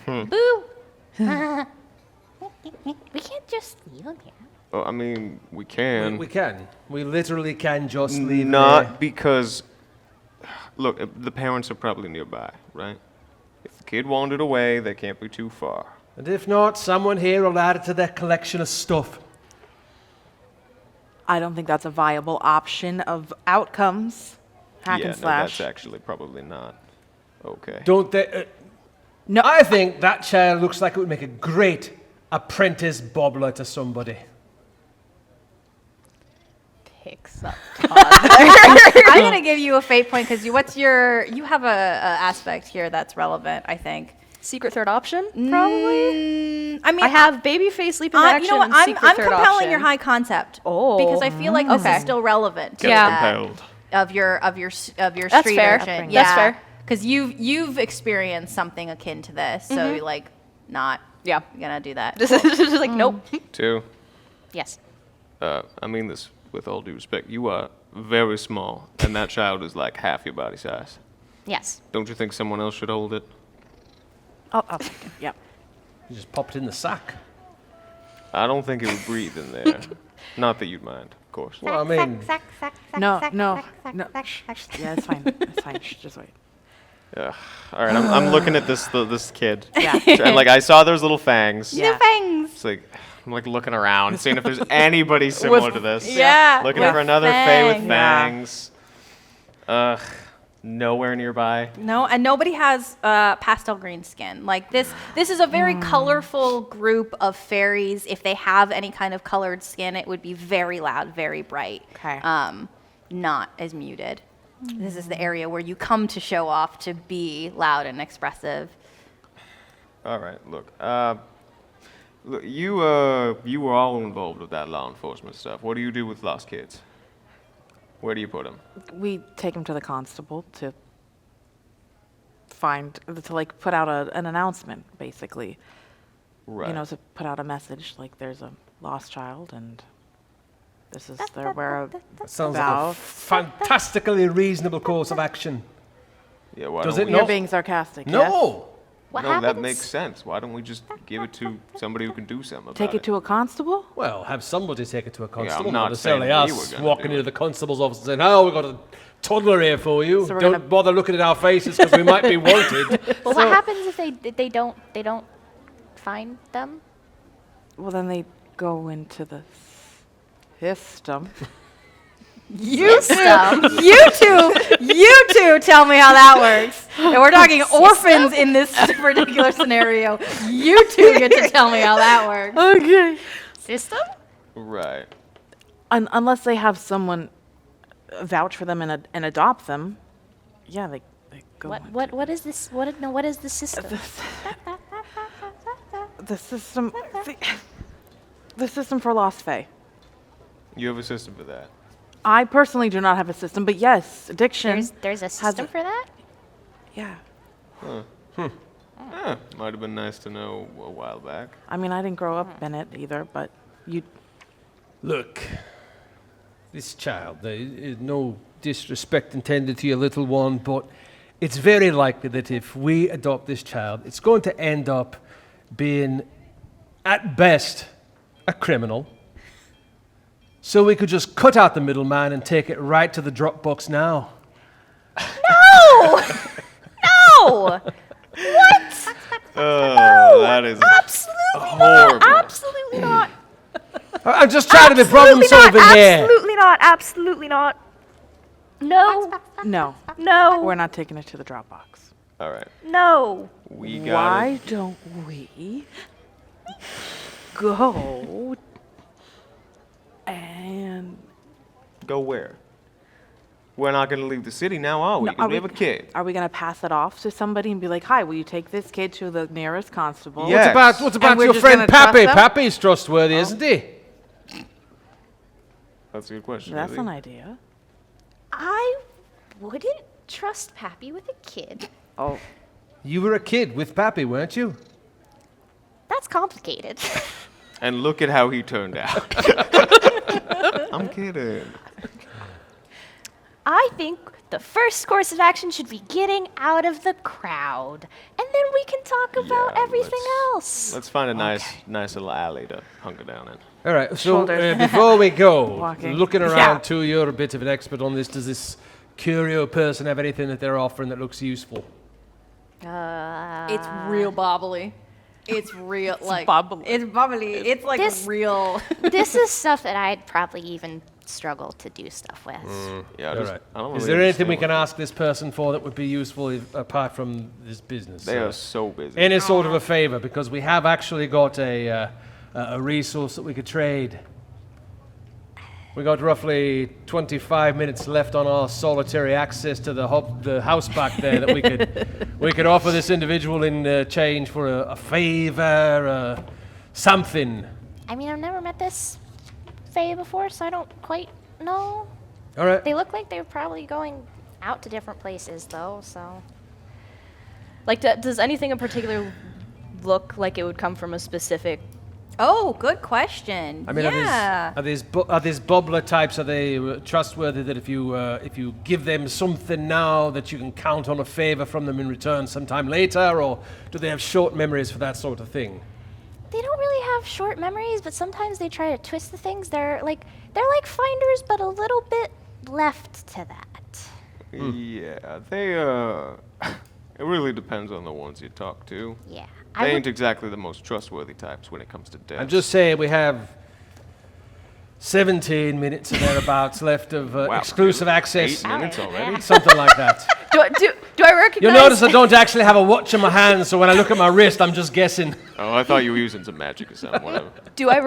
Boo. We can't just leave him here. Oh, I mean, we can. We can. We literally can just leave. Not because. Look, the parents are probably nearby, right? If the kid wandered away, they can't be too far. And if not, someone here will add it to their collection of stuff. I don't think that's a viable option of outcomes. Hack yeah, and no, slash. that's actually probably not okay. Don't they? No. I think that child looks like it would make a great apprentice bobbler to somebody. picks up. I'm gonna give you a fate point because you have a aspect here that's relevant. I think. Secret third option, probably. I mean, I have baby face leap into action. you know what? and I'm secret third compelling option. your high concept. Oh. Because I feel like this Okay. is still relevant. to Get that compelled. of your That's street fair. urchin. That's Yeah. fair. Because you've experienced something akin to this, so you're like not Yeah. gonna do that. This is just like nope. Two. Yes. I mean this with all due respect. You are very small, and that child is like half your body size. Yes. Don't you think someone else should hold it? I'll take it. Yep. You just pop it in the sack. I don't think it would breathe in there. Not that you'd mind, of course. Well, I mean, No. Shh. Yeah, it's fine. It's fine. Shh, just wait. Ugh. All right, I'm looking at this kid. Yeah. And like I saw those little fangs. Yeah. Fangs. It's like I'm like looking around, seeing if there's anybody similar to this. Yeah. Looking with for another Fae with fangs. fangs. Ugh. Nowhere nearby. No, and nobody has pastel green skin. Like this is a very colorful group of fairies. If they have any kind of colored skin, it would be very loud, very bright. Okay. Not as muted. This is the area where you come to show off to be loud and expressive. All right, look. Look, you were all involved with that law enforcement stuff. What do you do with lost kids? Where do you put them? We take him to the constable to put out an announcement, basically. Right. You know, to put out a message like there's a lost child and this is their whereabouts. that sounds like a fantastically reasonable course of action. Yeah, why Does don't it we not? You're being sarcastic. Yes? No! What No, happens? that makes sense. Why don't we just give it to somebody who can do something about Take it to a constable? Well, have somebody take it to a constable, not necessarily saying we us were gonna walking do into it. the constable's office and saying, oh, we've got a toddler here for you. So we're Don't gonna- bother looking at our faces because we might be wanted. Well, what happens if they don't find them? Well, then they go into the system. You two tell me how that works. And we're talking orphans in this particular scenario. You two get to tell me how that works. Okay. System? Right. Unless they have someone vouch for them and adopt them. Yeah, they go What is this? What is the system? the system. The system for lost fae. You have a system for that. I personally do not have a system, but yes, addiction. There's a system for that? Yeah. Might have been nice to know a while back. I mean, I didn't grow up in it either, but you. Look, this child, there is no disrespect intended to your little one, but it's very likely that if we adopt this child, it's going to end up being, at best, a criminal. So we could just cut out the middleman and take it right to the Dropbox now. No! No! Oh, that is horrible. Absolutely not. I'm just trying to be problem solving here. Absolutely not. Absolutely not. No. No, No. we're not taking it to the Dropbox. All right. No. We got Why don't we go and Go where? We're not going to leave the city now, are we? No, 'Cause we have a kid. Are we gonna pass it off to somebody and be like, "Hi, will you take this kid to the nearest constable?" Yeah. What's about we're your just friend gonna trust Pappy? them? Pappy's trustworthy, isn't he? That's a good question. That's Lily. an idea. I wouldn't trust Pappy with a kid. Oh, You were a kid with Pappy, weren't you? That's complicated. And look at how he turned out. I'm kidding. I think the first course of action should be getting out of the crowd, and then we can talk about Yeah, everything let's- else. Let's find a nice little alley to hunker down in. All right, so Shoulders. before we go, Walking. looking Yeah. around too, you're a bit of an expert on this. Does this curio person have anything that they're offering that looks useful? It's real bobbly. It's real, like bubbly. It's bubbly. It's like This- real. This is stuff that I'd probably even struggle to do stuff with. Yeah, All just, right. I don't Is really there anything we understand can what- ask this person for that would be useful apart from this business? They are so busy. Any sort of a favor, because we have actually got a resource that we could trade. We got roughly 25 minutes left on our solitary access to the house back there that we could offer this individual in change for a favor, something. I mean, I've never met this Fae before, so I don't quite know. All right. They look like they're probably going out to different places, though, so. Like, does anything in particular look like it would come from a specific? Oh, good question. I mean, yeah. are these bubbler types? Are they trustworthy that if you give them something now that you can count on a favor from them in return sometime later, or do they have short memories for that sort of thing? they don't really have short memories, but sometimes they try to twist the things. They're like finders, but a little bit left to that. Yeah, they, it really depends on the ones you talk to. Yeah. They ain't exactly the most trustworthy types when it comes to death. I'm just saying we have 17 minutes or thereabouts left of Wow, exclusive access. 8 minutes already? Something like that. Do I recognize? You'll notice I don't actually have a watch in my hand, so when I look at my wrist, I'm just guessing. Oh, I thought you were using some magic or something, whatever. Do I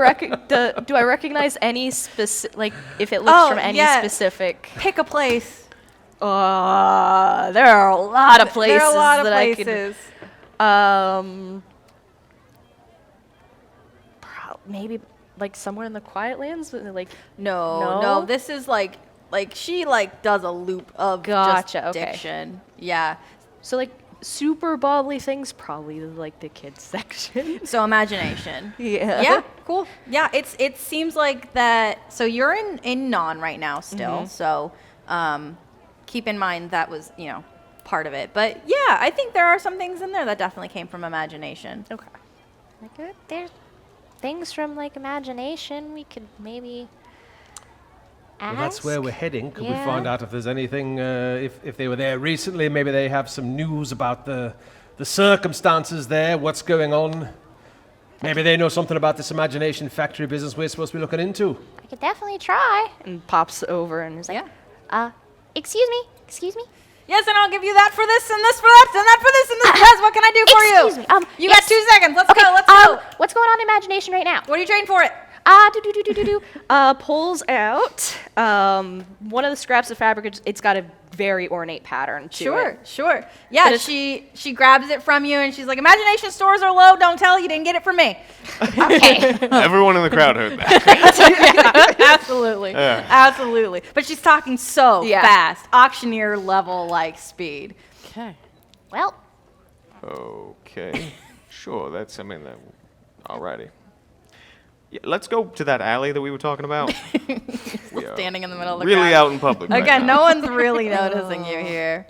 recognize any specific? Like, if it looks from any specific? Pick a place. There are a lot of places. There are a lot of that places. I could. Maybe like somewhere in the Quiet Lands, but, like. No. No? This is like she like does a loop of Gotcha, just okay. diction. Yeah. So like super bodily things, probably like the kids section. So imagination. Yeah. Yeah. Cool. Yeah. It seems like that. So you're in non right now still. So keep in mind that was part of it. But yeah, I think there are some things in there that definitely came from imagination. Okay. Like, there's things from like imagination we could maybe ask. Well, that's where we're heading. Could we Yeah. find out if there's anything, if they were there recently, maybe they have some news about the circumstances there, what's going on. Maybe they know something about this imagination factory business we're supposed to be looking into. I could definitely try. And pops over and is like, Yeah. Excuse me. Yes, and I'll give you that for this and this for that and that for this and this. Yes, what can I do for you? Excuse me. You Yes. got 2 seconds. Let's Okay. go. Let's go. What's going on in imagination right now? What are you trading for it? pulls out one of the scraps of fabric. It's got a very ornate pattern to it. Sure. Yeah, she grabs it from you and she's like, imagination stores are low. Don't tell you didn't get it from me. Okay. Everyone in the crowd heard that. Absolutely. Yeah. Absolutely. But she's talking so Yeah. fast. Auctioneer level like speed. Okay. Well, Okay. Sure, alrighty. Yeah, let's go to that alley that we were talking about. We are Standing in the middle of the really crowd. out in public right Again, now. no one's really noticing you here.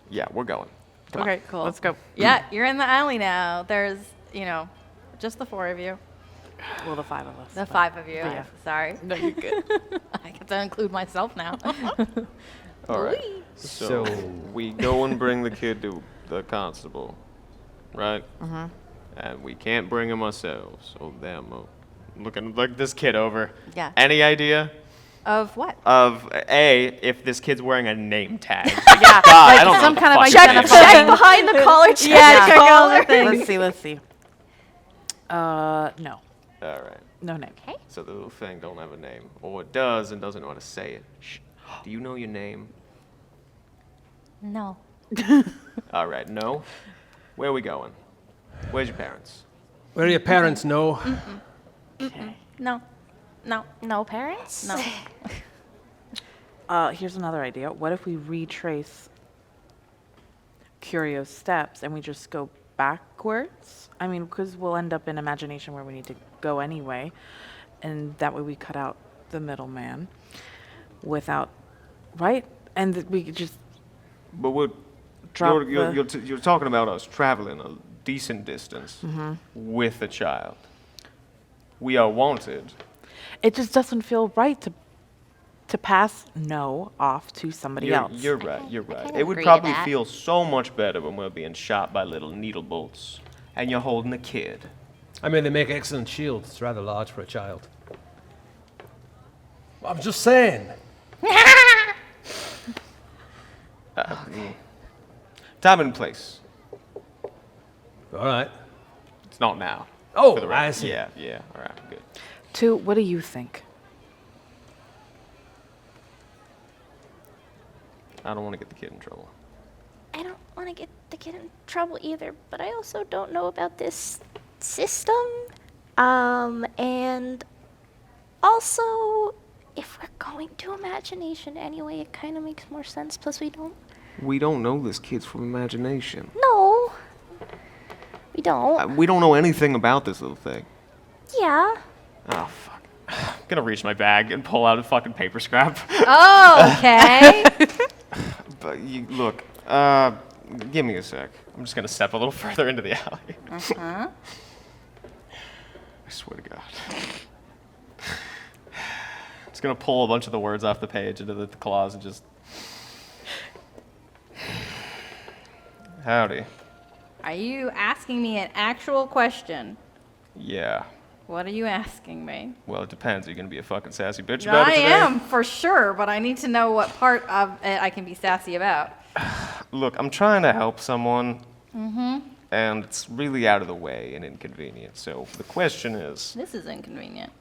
Yeah, we're going. Come on. Okay, cool. Let's go. Yeah, you're in the alley now. There's, just the 4 of you. Well, the 5 of us. The 5 of you. Yeah. Sorry. No, you're good. I get to include myself now. All right. So we go and bring the kid to the constable, right? Mm-hmm. And we can't bring him ourselves. Oh, damn. Looking like this kid over. Yeah. Any idea Of what? of if this kid's wearing a name tag? Yeah, God, I like don't know some the kind of fucking identifying- name. Check behind the collar. Check Yeah, the check all collar. the things. Let's see. No. All right. No name. okay. So the little thing don't have a name, or it does and doesn't know how to say it. Shh. Do you know your name? No. All right. No. Where are we going? Where's your parents? Where do your parents know? No. No parents? No. Here's another idea. What if we retrace Curio's steps and we just go backwards? I mean, because we'll end up in imagination where we need to go anyway, and that way we cut out the middleman without, right? And we could just But we're drop you're talking about us traveling a decent distance with a child. We are wanted. It just doesn't feel right to pass no off to somebody else. You're right. You're I right. kinda It would agree to probably that. feel so much better when we're being shot by little needle bolts, and you're holding a kid. I mean, they make excellent shields. It's rather large for a child. I'm just saying. Time and place. All right. It's not now. Oh, for the I record. see. Yeah. All right. Good. 2, what do you think? I don't want to get the kid in trouble. I don't want to get the kid in trouble either, but I also don't know about this system. And also, if we're going to imagination anyway, it kind of makes more sense. Plus, we don't know this kid's from imagination. know. We don't. We don't know anything about this little thing. Yeah. Oh, fuck. I'm gonna reach my bag and pull out a fucking paper scrap. Oh, okay. But look, Give me a sec. I'm just gonna step a little further into the alley. Uh-huh. I swear to God. Just gonna pull a bunch of the words off the page into the claws and just. Howdy. Are you asking me an actual question? Yeah. What are you asking me? Well, it depends. Are you gonna be a fucking sassy bitch about I it today? am, for sure, but I need to know what part of it I can be sassy about. Look, I'm trying to help someone. And it's really out of the way and inconvenient. So the question is, This is inconvenient.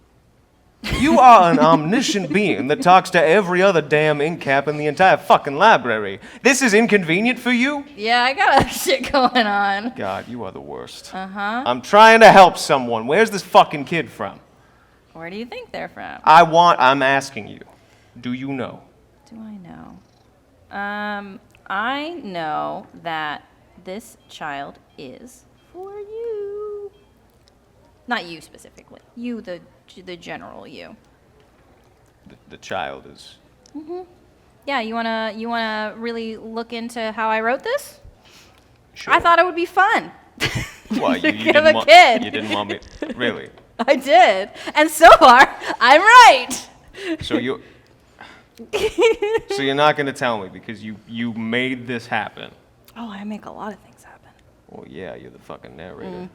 you are an omniscient being that talks to every other damn ink cap in the entire fucking library. This is inconvenient for you? Yeah, I got other shit going on. God, you are the worst. Uh-huh. I'm trying to help someone. Where's this fucking kid from? Where do you think they're from? I'm asking you. Do you know? Do I know? I know that this child is for you. Not you specifically. You, the general you. The child is. Yeah, you wanna really look into how I wrote this? Sure. I thought it would be fun. Why, to you give didn't a kid. You didn't want me. Really? I did, and so far I'm right. So you. So you're not gonna tell me because you made this happen. Oh, I make a lot of things happen. Well, yeah, you're the fucking narrator.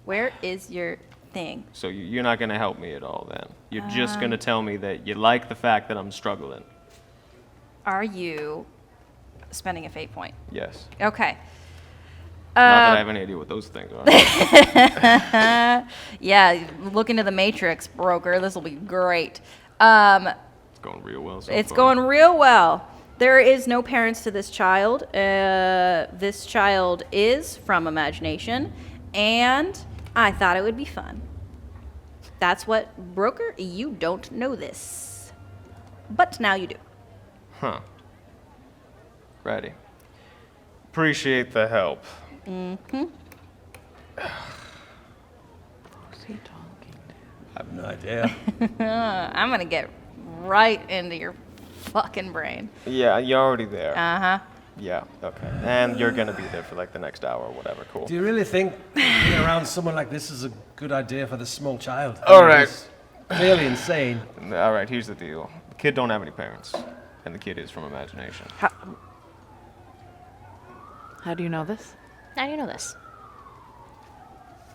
Where is your thing? So you're not gonna help me at all then. You're just gonna tell me that you like the fact that I'm struggling. Are you spending a fate point? Yes. Okay. Not that I have any idea what those things are. Yeah, look into the Matrix, broker. This will be great. It's going real well so It's far. going real well. There is no parents to this child. This child is from imagination, and I thought it would be fun. That's what, broker, you don't know this. But now you do. Huh. Ready. Appreciate the help. I have no idea. I'm going to get right into your fucking brain. Yeah, you're already there. Uh-huh. Yeah, okay. And you're gonna be there for like the next hour or whatever. Cool. Do you really think being around someone like this is a good idea for this small child? All right. He's clearly insane. All right, here's the deal. The kid don't have any parents, and the kid is from imagination. How do you know this? How do you know this?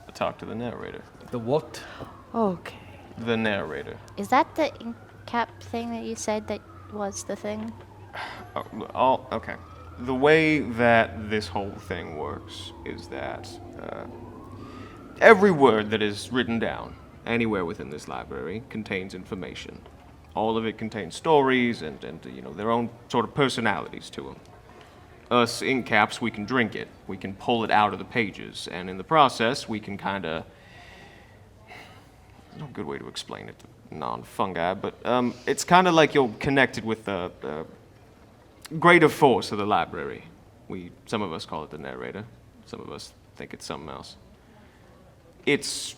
I talked to the narrator. The what? Okay. The narrator. Is that the ink cap thing that you said that was the thing? Okay. The way that this whole thing works is that every word that is written down anywhere within this library contains information. All of it contains stories and you know, their own sort of personalities to them. Us ink caps, we can drink it. We can pull it out of the pages, and in the process, we can kind of. There's no good way to explain it to non-fungi, but it's kind of like you're connected with the greater force of the library. Some of us call it the narrator. Some of us think it's something else. It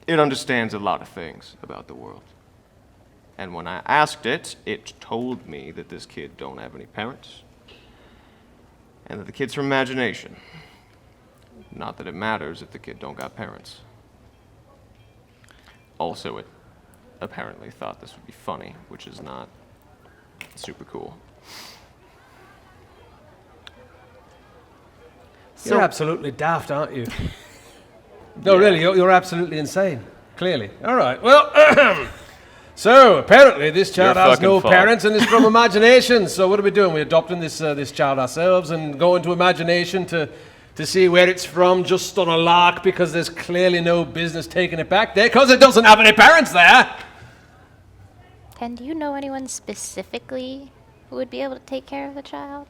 understands a lot of things about the world. And when I asked it, it told me that this kid don't have any parents, and that the kid's from imagination. Not that it matters if the kid don't got parents. Also, it apparently thought this would be funny, which is not super cool. You're absolutely daft, aren't you? No, really, you're absolutely insane. Clearly. All right. Well, so apparently this child Your has fucking no fault. parents and is from imagination. So what are we doing? We're adopting this child ourselves and going to imagination to see where it's from just on a lark because there's clearly no business taking it back there because it doesn't have any parents there. Ken, do you know anyone specifically who would be able to take care of the child?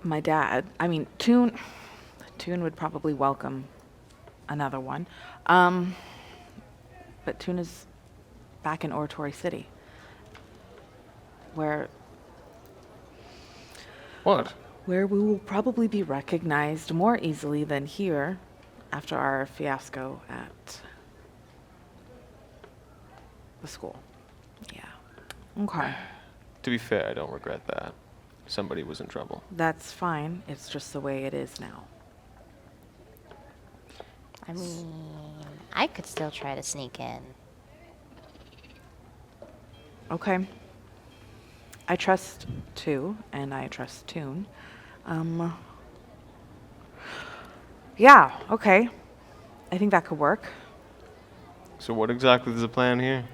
My dad, I mean, Toon would probably welcome another one. But Toon is back in Oratory City, where What? we will probably be recognized more easily than here after our fiasco at the school. Yeah. Okay. To be fair, I don't regret that. Somebody was in trouble. That's fine. It's just the way it is now. I mean, I could still try to sneak in. Okay. I trust two, and I trust Toon. Yeah, okay. I think that could work. So what exactly is the plan here?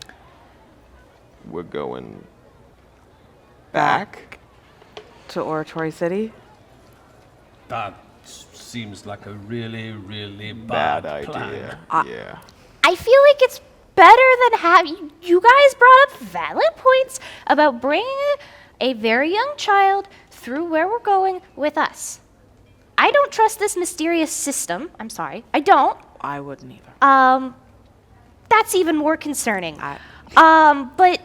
We're going back? To Oratory City? That seems like a really, really Bad bad, plan. idea. Yeah. I feel like it's better than having. You guys brought up valid points about bringing a very young child through where we're going with us. I don't trust this mysterious system. I'm sorry. I don't. I wouldn't either. That's even more concerning. I- But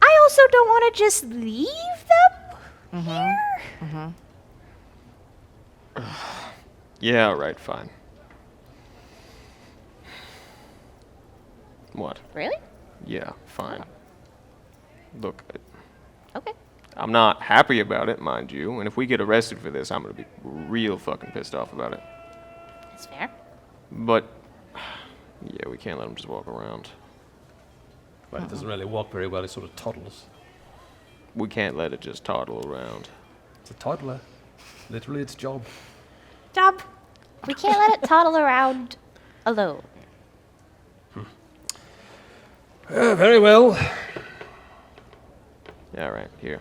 I also don't want to just leave them here. Yeah, all right, fine. What? Really? Yeah, fine. Look, Okay. I'm not happy about it, mind you, and if we get arrested for this, I'm gonna be real fucking pissed off about it. That's fair. But, yeah, we can't let him just walk around. Well, it doesn't really walk very well. It sort of toddles. We can't let it just toddle around. It's a toddler. Literally, its job. Job. We can't let it toddle around alone. Very well. Yeah, all right, here.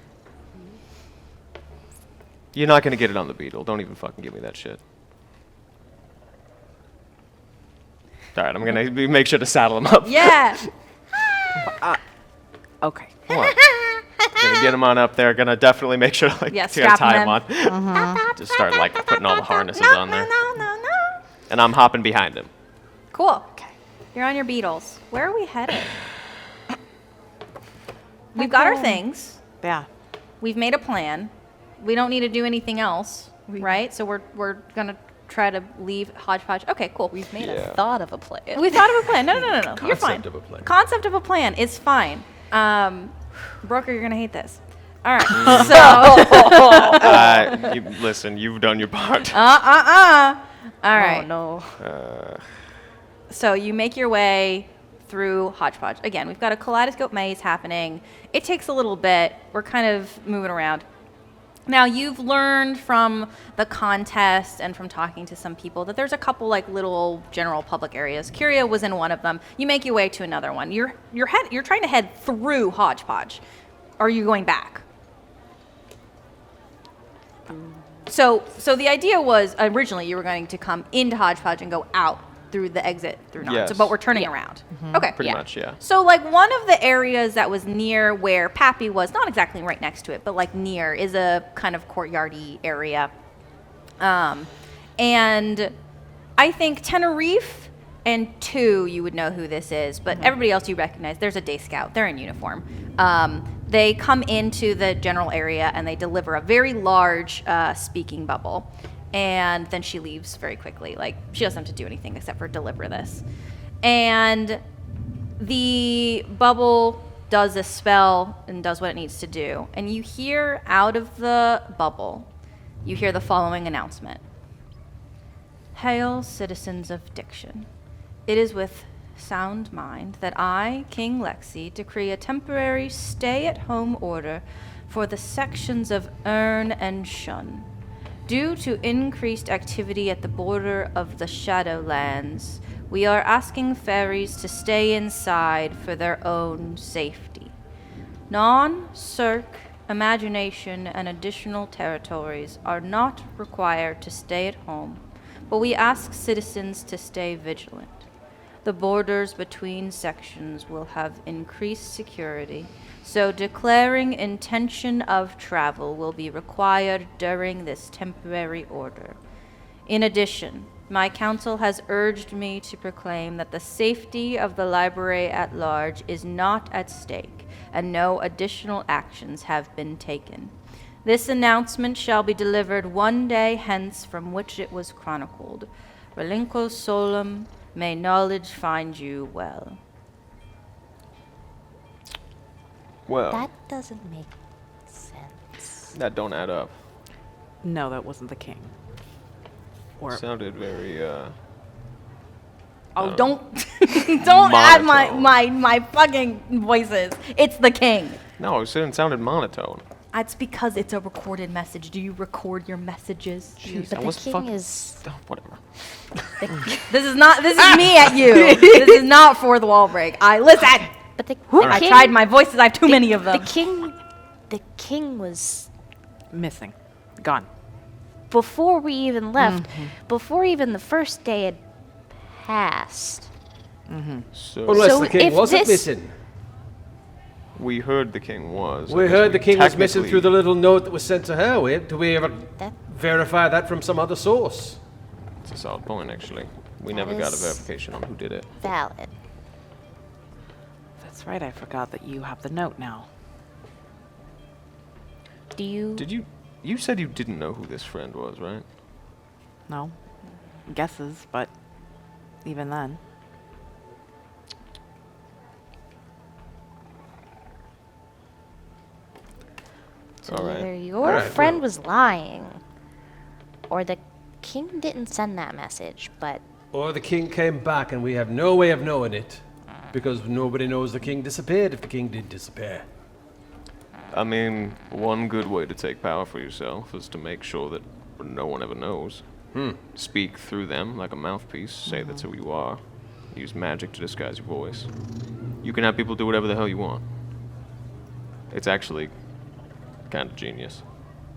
You're not gonna get it on the beetle. Don't even fucking give me that shit. All right, I'm gonna make sure to saddle him up. Yeah. Okay. What? Gonna get him on up there. Gonna definitely make sure to Yeah, to strap tie him him in. on. Just start like putting all the harnesses on there, No. and I'm hopping behind him. Cool. You're on your beetles. Where are we headed? We've got our things. Yeah. We've made a plan. We don't need to do anything else, right? So we're gonna try to leave Hodge Podge. Okay, cool. We've made Yeah. a thought of a plan. We thought of a plan. No. You're fine. Concept of a plan. Concept of a plan is fine. Broker, you're gonna hate this. All right. So. Listen, you've done your part. All right. Oh no. So you make your way through Hodge Podge. Again, we've got a kaleidoscope maze happening. It takes a little bit. We're kind of moving around. Now, you've learned from the contest and from talking to some people that there's a couple like little general public areas. Curia was in one of them. You make your way to another one. You're trying to head through Hodge Podge. Or are you going back? So the idea was originally you were going to come into Hodge Podge and go out through the exit through Nod. Yes. So, but we're turning around. Okay. Pretty much, yeah. So like one of the areas that was near where Pappy was, not exactly right next to it, but like near, is a kind of courtyardy area. And I think Tenerife and 2, you would know who this is, but everybody else you recognize. There's a day scout. They're in uniform. They come into the general area and they deliver a very large speaking bubble. And then she leaves very quickly. Like, she doesn't have to do anything except for deliver this. And the bubble does a spell and does what it needs to do. And you hear out of the bubble, you hear the following announcement. Hail, citizens of Diction. It is with sound mind that I, King Lexi, decree a temporary stay-at-home order for the sections of Ern and Shun. Due to increased activity at the border of the Shadowlands, we are asking fairies to stay inside for their own safety. Non-Cirque, Imagination, and additional territories are not required to stay at home, but we ask citizens to stay vigilant. The borders between sections will have increased security, so declaring intention of travel will be required during this temporary order. In addition, my council has urged me to proclaim that the safety of the library at large is not at stake, and no additional actions have been taken. This announcement shall be delivered 1 day hence from which it was chronicled. Relinquo solum, may knowledge find you well. Well, That doesn't make sense. that don't add up. No, that wasn't the king. Or Sounded very, Oh, don't add Monotone. my fucking voices. It's the king. No, I was saying it sounded monotone. It's because it's a recorded message. Do you record your messages? But the king is. Oh, whatever. This is me at you. This is not fourth wall break. Listen. But the I king, tried my voices. I have too many of them. The king was missing. Gone. before we even left, before even the first day had passed. So Unless So the king if wasn't this- missing. we heard the king was. We because heard the king was missing technically- through the little note that was sent to her. Did we ever That verify that from some other source? It's a solid point, actually. We never got a is- verification on who did it. valid. That's right. I forgot that you have the note now. Do you? Did you? You said you didn't know who this friend was, right? No. Guesses, but even then. So All right. either your All right, friend well- was lying, or the king didn't send that message. But Or the king came back and we have no way of knowing it because nobody knows the king disappeared if the king did disappear. I mean, one good way to take power for yourself is to make sure that no one ever knows. Speak through them like a mouthpiece. Say that's who you are. Use magic to disguise your voice. You can have people do whatever the hell you want. It's actually kind of genius.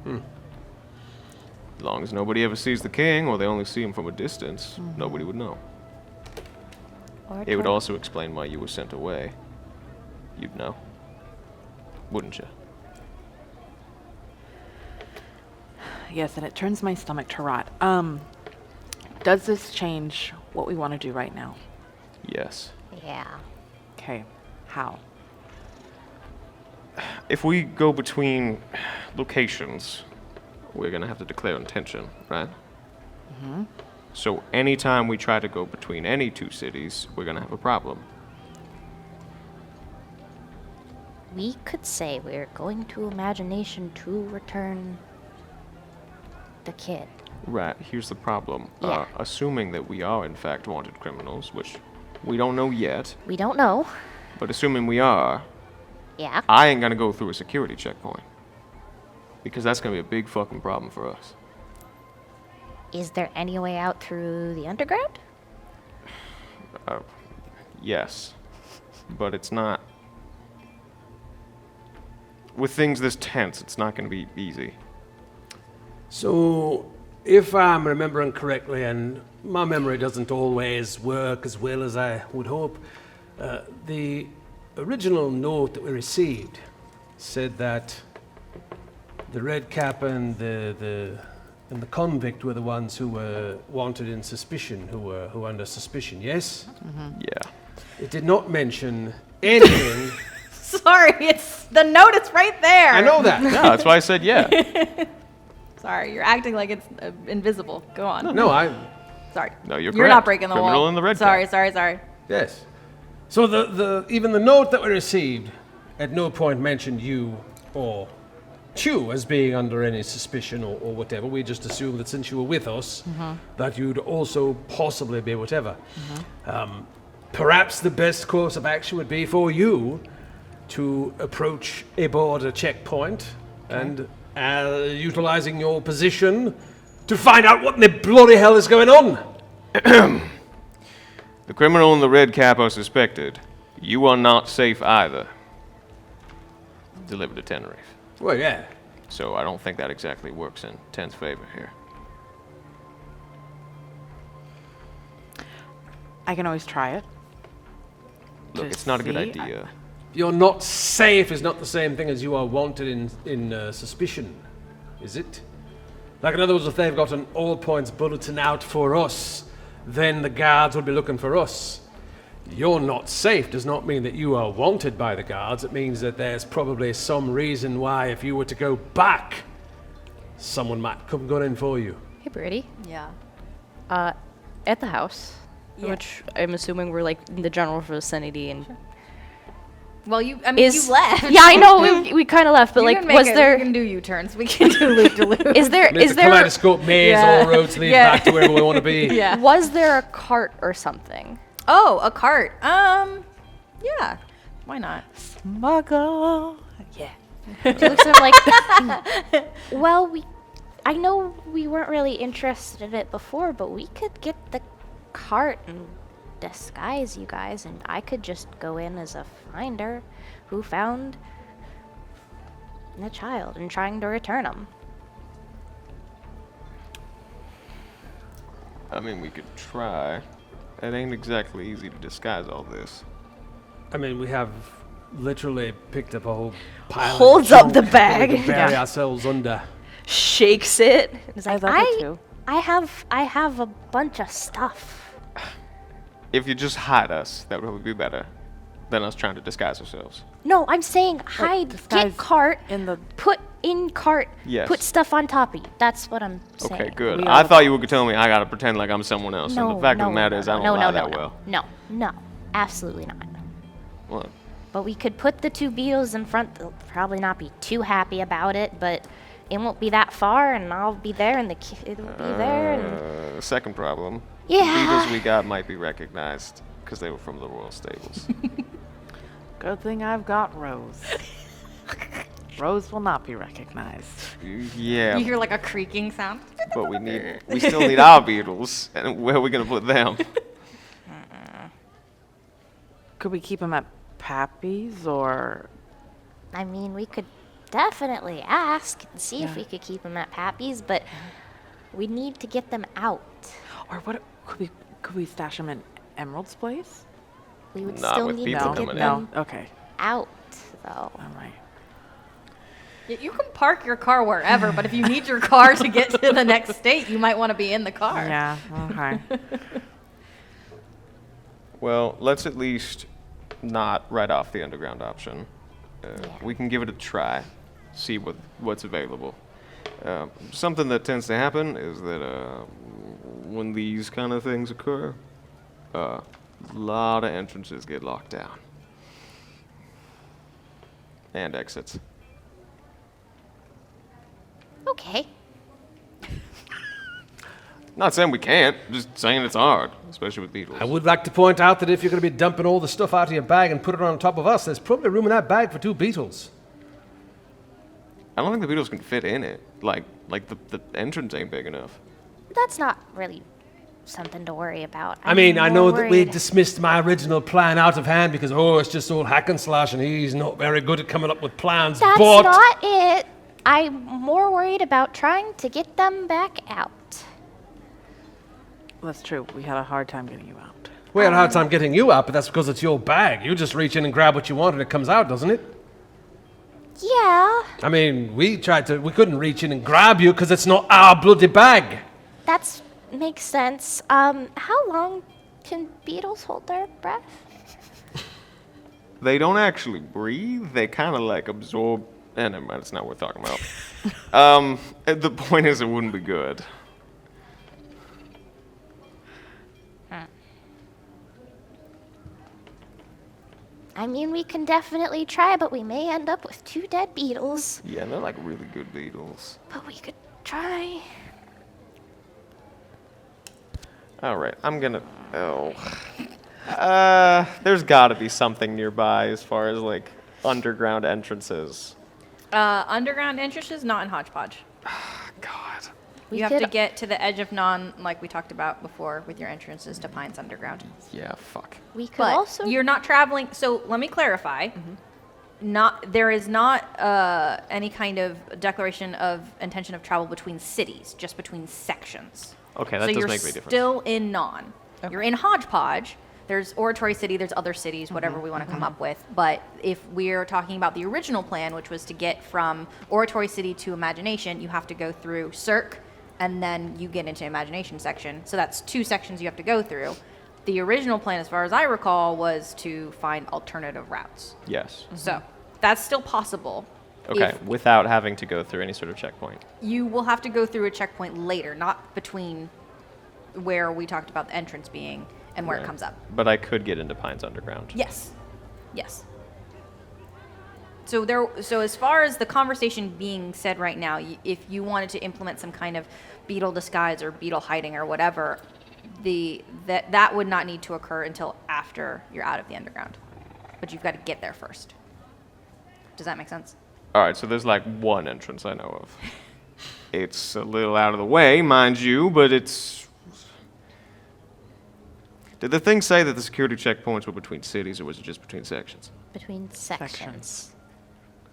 As long as nobody ever sees the king, or they only see him from a distance, nobody would know. or It would twen- also explain why you were sent away. You'd know. Wouldn't you? Yes, and it turns my stomach to rot. Does this change what we want to do right now? Yes. Yeah. Okay. How? If we go between locations, we're gonna have to declare intention, right? So anytime we try to go between any two cities, we're gonna have a problem. We could say we're going to imagination to return the kid. Right, here's the problem. Yeah. Assuming that we are in fact wanted criminals, which we don't know yet, We don't know. but assuming we are, Yeah. I ain't gonna go through a security checkpoint. Because that's gonna be a big fucking problem for us. Is there any way out through the underground? Yes, but it's not. With things this tense, it's not going to be easy. So, if I'm remembering correctly, and my memory doesn't always work as well as I would hope, the original note that we received said that the red cap and the convict were the ones who were wanted in suspicion, who were under suspicion. Yes, Yeah. it did not mention anything. Sorry, it's the note. It's right there. I know that. No, that's why I said yeah. Sorry, you're acting like it's invisible. Go on. No, I. Sorry. No, you're You're not correct. breaking the Criminal wall. in the red sorry, cap. sorry. Yes. So even the note that we received at no point mentioned you or Chu as being under any suspicion or whatever. We just assumed that since you were with us, that you'd also possibly be whatever. Perhaps the best course of action would be for you to approach a border checkpoint and utilizing your position to find out what in the bloody hell is going on. The criminal in the red cap are suspected. You are not safe either. Delivered to Tenerife. Well, yeah. So I don't think that exactly works in Ten's favor here. I can always try it. Look, To it's not a good see, idea. You're not safe is not the same thing as you are wanted in suspicion, is it? Like, in other words, if they've got an all-points bulletin out for us, then the guards would be looking for us. You're not safe does not mean that you are wanted by the guards. It means that there's probably some reason why, if you were to go back, someone might come gunning for you. Hey, Brady. Yeah. At the house, Yeah. which I'm assuming we're like in the general vicinity, and Well, you left. Yeah, I know we kind of left, but You like, can make was it. there? We can do U-turns. We can do loop-de-loop. Is there? It's Is a there? kaleidoscope maze, Yeah. all roads lead Yeah. back to wherever we want to be. Yeah. Was there a cart or something? Oh, a cart. Yeah. Why not? Smuggle. Yeah. It looks like. Well, I know we weren't really interested in it before, but we could get the cart and disguise you guys, and I could just go in as a finder who found a child and trying to return him. I mean, we could try. It ain't exactly easy to disguise all this. I mean, we have literally picked up a whole pile Holds of up the junk bag. that we can bury Yeah. ourselves under. Shakes it. It's I like, love it too. I have a bunch of stuff. If you just hide us, that would probably be better than us trying to disguise ourselves. No, I'm saying hide, disguise get cart, in the- put in cart, Yes. put stuff on top of you. That's what I'm saying. Okay, good. We I are thought you were telling me I gotta pretend like I'm someone else. No, and the fact no, of the matter no, is, I no, don't no, lie no, that no, well. No, absolutely not. What? But we could put the two beetles in front. They'll probably not be too happy about it, but it won't be that far, and I'll be there, and the kid will be there. And Second problem. Yeah. The beetles we got might be recognized because they were from the royal stables. Good thing I've got Rose. Rose will not be recognized. Yeah, You hear like a creaking sound. but we still need our beetles, and where are we gonna put them? Could we keep them at Pappy's or? I mean, we could definitely ask and see if Yeah. we could keep them at Pappy's, but we need to get them out. Or what? Could we stash them in Emerald's place? We would Not still with need people to coming get in. them Okay. out, though. All right. You can park your car wherever, but if you need your car to get to the next state, you might want to be in the car. Yeah. Okay. Well, let's at least not write off the underground option. Yeah. We can give it a try, see what's available. Something that tends to happen is that when these kind of things occur, a lot of entrances get locked down. And exits. Okay. Not saying we can't, just saying it's hard, especially with beetles. I would like to point out that if you're going to be dumping all the stuff out of your bag and put it on top of us, there's probably room in that bag for 2 beetles. I don't think the beetles can fit in it. Like the entrance ain't big enough. That's not really something to worry about. I mean, I I'm know more that we worried- dismissed my original plan out of hand because, it's just old hack and slash and he's not very good at coming up with plans, That's but... not it. I'm more worried about trying to get them back out. That's true. We had a hard time getting you out. We had a hard time getting you out, but that's because it's your bag. You just reach in and grab what you want and it comes out, doesn't it? Yeah, I mean, we couldn't reach in and grab you because it's not our bloody bag. that makes sense. How long can beetles hold their breath? They don't actually breathe. They kind of like absorb. Never mind. It's not worth talking about. The point is, it wouldn't be good. I mean, we can definitely try, but we may end up with 2 dead beetles. Yeah, and they're like really good beetles. But we could try. All right, I'm gonna. There's got to be something nearby as far as like underground entrances. Underground entrances, not in Hodge Podge. God. We You have to could- get to the edge of Non, like we talked about before, with your entrances to Pines Underground. Yeah, fuck. We could But also. you're not traveling. So let me clarify. There is not any kind of declaration of intention of travel between cities, just between sections. Okay, that so does you're make a big difference. still in Non. You're in Hodge Podge. There's Oratory City. There's other cities, whatever we want to come up with. But if we're talking about the original plan, which was to get from Oratory City to Imagination, you have to go through Cirque, and then you get into Imagination section. So that's 2 sections you have to go through. The original plan, as far as I recall, was to find alternative routes. Yes. So that's still possible. Okay, If without having to go through any sort of checkpoint. you will have to go through a checkpoint later, not between where we talked about the entrance being and where it Right. comes up. But I could get into Pines Underground. Yes. Yes. So as far as the conversation being said right now, if you wanted to implement some kind of beetle disguise or beetle hiding or whatever, that would not need to occur until after you're out of the underground. But you've got to get there first. Does that make sense? All right, so there's like one entrance I know of. It's a little out of the way, mind you, but it's... Did the thing say that the security checkpoints were between cities, or was it just between sections? Between sections.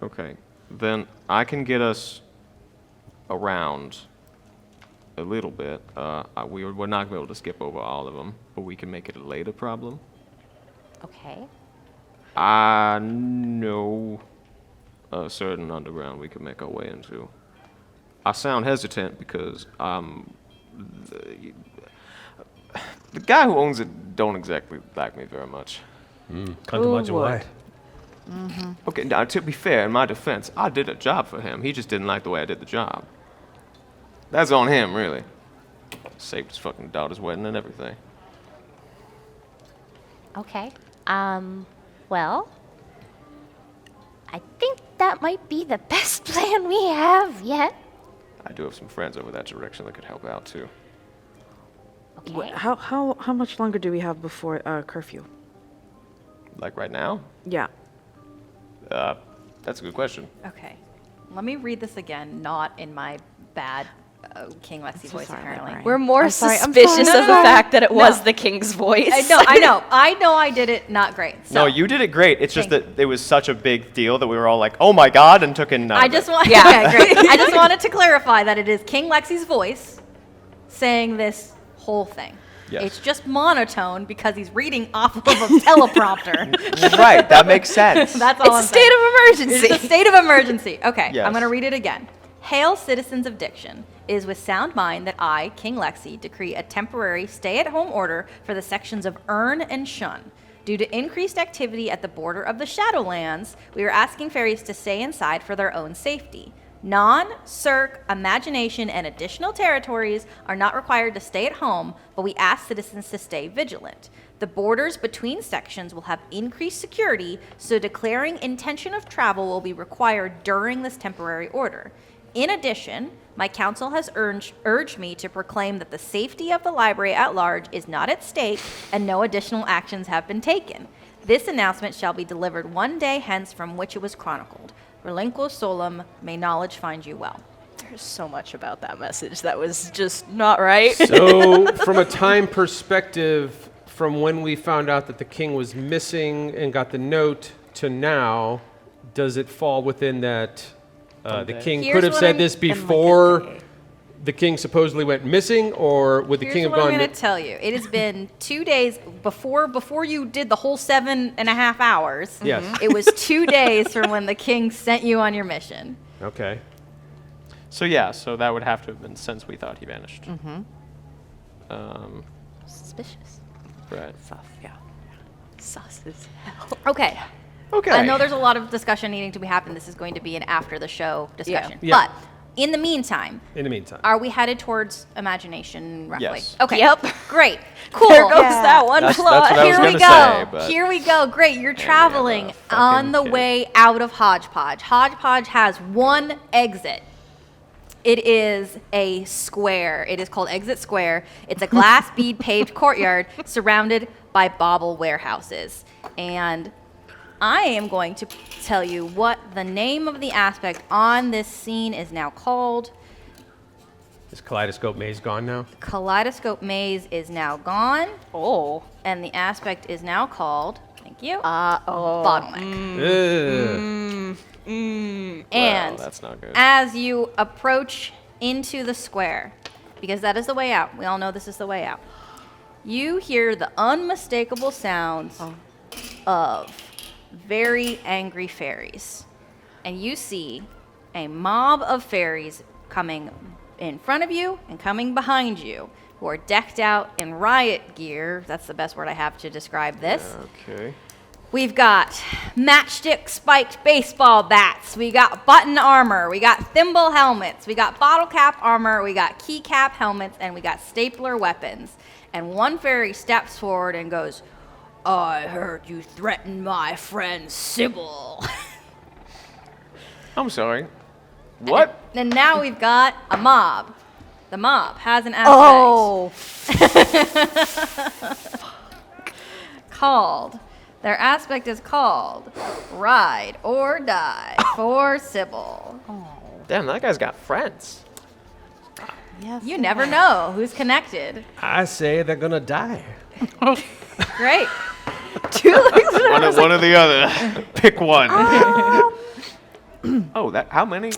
Okay, then I can get us around a little bit. We're not going to be able to skip over all of them, but we can make it a later problem. Okay. I know a certain underground we could make our way into. I sound hesitant because the guy who owns it don't exactly like me very much. Can't imagine why. Okay, now to be fair, in my defense, I did a job for him. He just didn't like the way I did the job. That's on him, really. Saved his fucking daughter's wedding and everything. Okay. Well, I think that might be the best plan we have yet. I do have some friends over that direction that could help out too. Okay. How much longer do we have before curfew? Like right now? Yeah. That's a good question. Okay. Let me read this again, not in my bad King Lexi so voice, sorry, apparently. Lorraine. We're more I'm sorry, I'm suspicious sorry. of the fact that it was the king's voice. I know I did it not great. So No, you did it great. It's just Thank that it was such a big deal that we were all like, "Oh my god," and took in none I of just it. want, Yeah. okay, great. I just wanted to clarify that it is King Lexi's voice saying this whole thing. Yes. It's just monotone because he's reading off of a teleprompter. Right, that makes sense. That's all I'm It's a state saying. of emergency. It's a state of emergency. Okay, Yes. I'm going to read it again. Hail, citizens of Diction. It is with sound mind that I, King Lexi, decree a temporary stay-at-home order for the sections of Earn and Shun. Due to increased activity at the border of the Shadowlands, we are asking fairies to stay inside for their own safety. Non, Cirque, Imagination, and additional territories are not required to stay at home, but we ask citizens to stay vigilant. The borders between sections will have increased security, so declaring intention of travel will be required during this temporary order. In addition, my council has urged me to proclaim that the safety of the library at large is not at stake and no additional actions have been taken. This announcement shall be delivered one day hence from which it was chronicled. Relinquo solum, may knowledge find you well. There's so much about that message that was just not right. So, from a time perspective, from when we found out that the king was missing and got the note to now, does it fall within that the king Here's could have what said I'm- this before the king supposedly went missing, or would the Here's king have what I'm gone? going to tell you. It has been 2 days before you did the whole 7.5 hours. Yes. It was 2 days from when the king sent you on your mission. Okay. So yeah, so that would have to have been since we thought he vanished. Suspicious. Right. Yeah. Sus as hell. Okay. Okay. I know there's a lot of discussion needing to be happened. This is going to be an after the show discussion. Yeah. But in the meantime, In the meantime. are we headed towards imagination roughly? Yes. Okay. Yep. Great. Cool. There goes that one That's plot. what I was Here we gonna go. say, but- Here we go. Great. You're we have a traveling fucking on the kid. way out of Hodge Podge. Hodge Podge has one exit. It is a square. It is called Exit Square. It's a glass bead paved courtyard surrounded by bauble warehouses. And I am going to tell you what the name of the aspect on this scene is now called. Is Kaleidoscope Maze gone now? Kaleidoscope Maze is now gone, Oh. and the aspect is now called, thank you, Oh. Bottleneck. Ugh. And that's not good. as you approach into the square, because that is the way out, we all know this is the way out, you hear the unmistakable sounds of very angry fairies. And you see a mob of fairies coming in front of you and coming behind you, who are decked out in riot gear. That's the best word I have to describe this. Okay. We've got matchstick spiked baseball bats. We got button armor. We got thimble helmets. We got bottle cap armor. We got keycap helmets. And we got stapler weapons. And one fairy steps forward and goes, I heard you threaten my friend Sybil. I'm sorry. What? And now we've got a mob. The mob has an aspect Oh, called. Their aspect is called Ride or Die for Sybil. Damn, that guy's got friends. Yes. You never know who's connected. I say they're gonna die. Great. One or the other. Pick one. Oh, that. How many?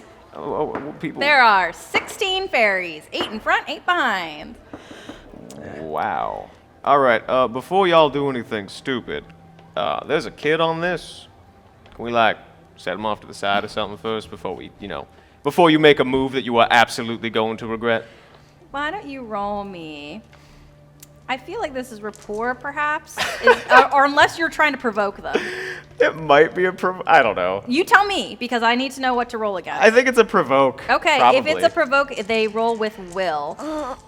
People. There are 16 fairies, 8 in front, 8 behind. Wow. All right. Before y'all do anything stupid, there's a kid on this. Can we like set him off to the side or something first before we, before you make a move that you are absolutely going to regret? Why don't you roll me? I feel like this is rapport, perhaps, or unless you're trying to provoke them. It might be I don't know. You tell me, because I need to know what to roll against. I think it's a provoke. Okay, probably. if it's a provoke, they roll with will.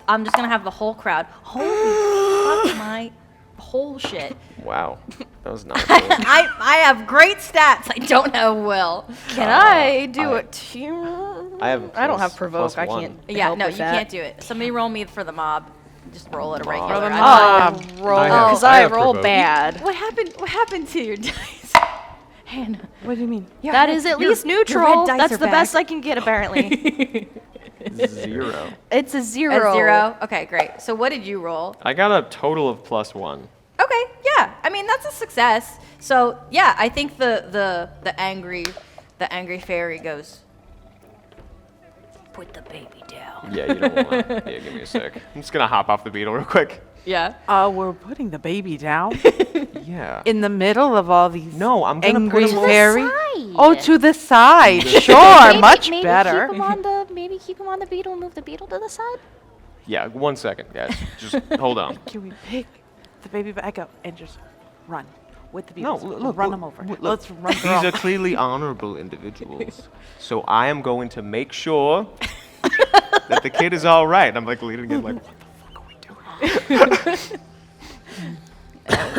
I'm just gonna have the whole crowd. Holy fuck, my whole shit. Wow, that was not cool. I have great stats. I don't have will. can I do it too? I have. I don't have plus provoke. I one. can't. Yeah, help no, with you that. can't do it. Somebody roll me for the mob. Just roll it a regular. the I don't- mob. Roll I have- because I I have roll provoke. bad. What happened? What happened to your dice, Hannah? What do you mean? That is at least your red neutral. dice That's are the back. best I can get apparently. 0. It's a A 0. 0. Okay, great. So what did you roll? I got a total of +1. Okay, yeah. I mean that's a success. So yeah, I think the angry fairy goes. Put the baby down. Yeah, you don't want to. Yeah, give me a sec. I'm just gonna hop off the beetle real quick. Yeah. We're putting the baby down Yeah. in the middle of all these No, I'm gonna put angry him fairy. Side. Oh, to the side. Sure, Maybe- much maybe better. Maybe keep him on the beetle and move the beetle to the side. Yeah, 1 second, guys. Just hold on. Can we pick the baby back up and just run with the No, beetles? look, run look, them over. look, Let's run These through are clearly honorable individuals. So I am going to make sure that the kid is all right. I'm like leaning in, like, what the fuck are we doing?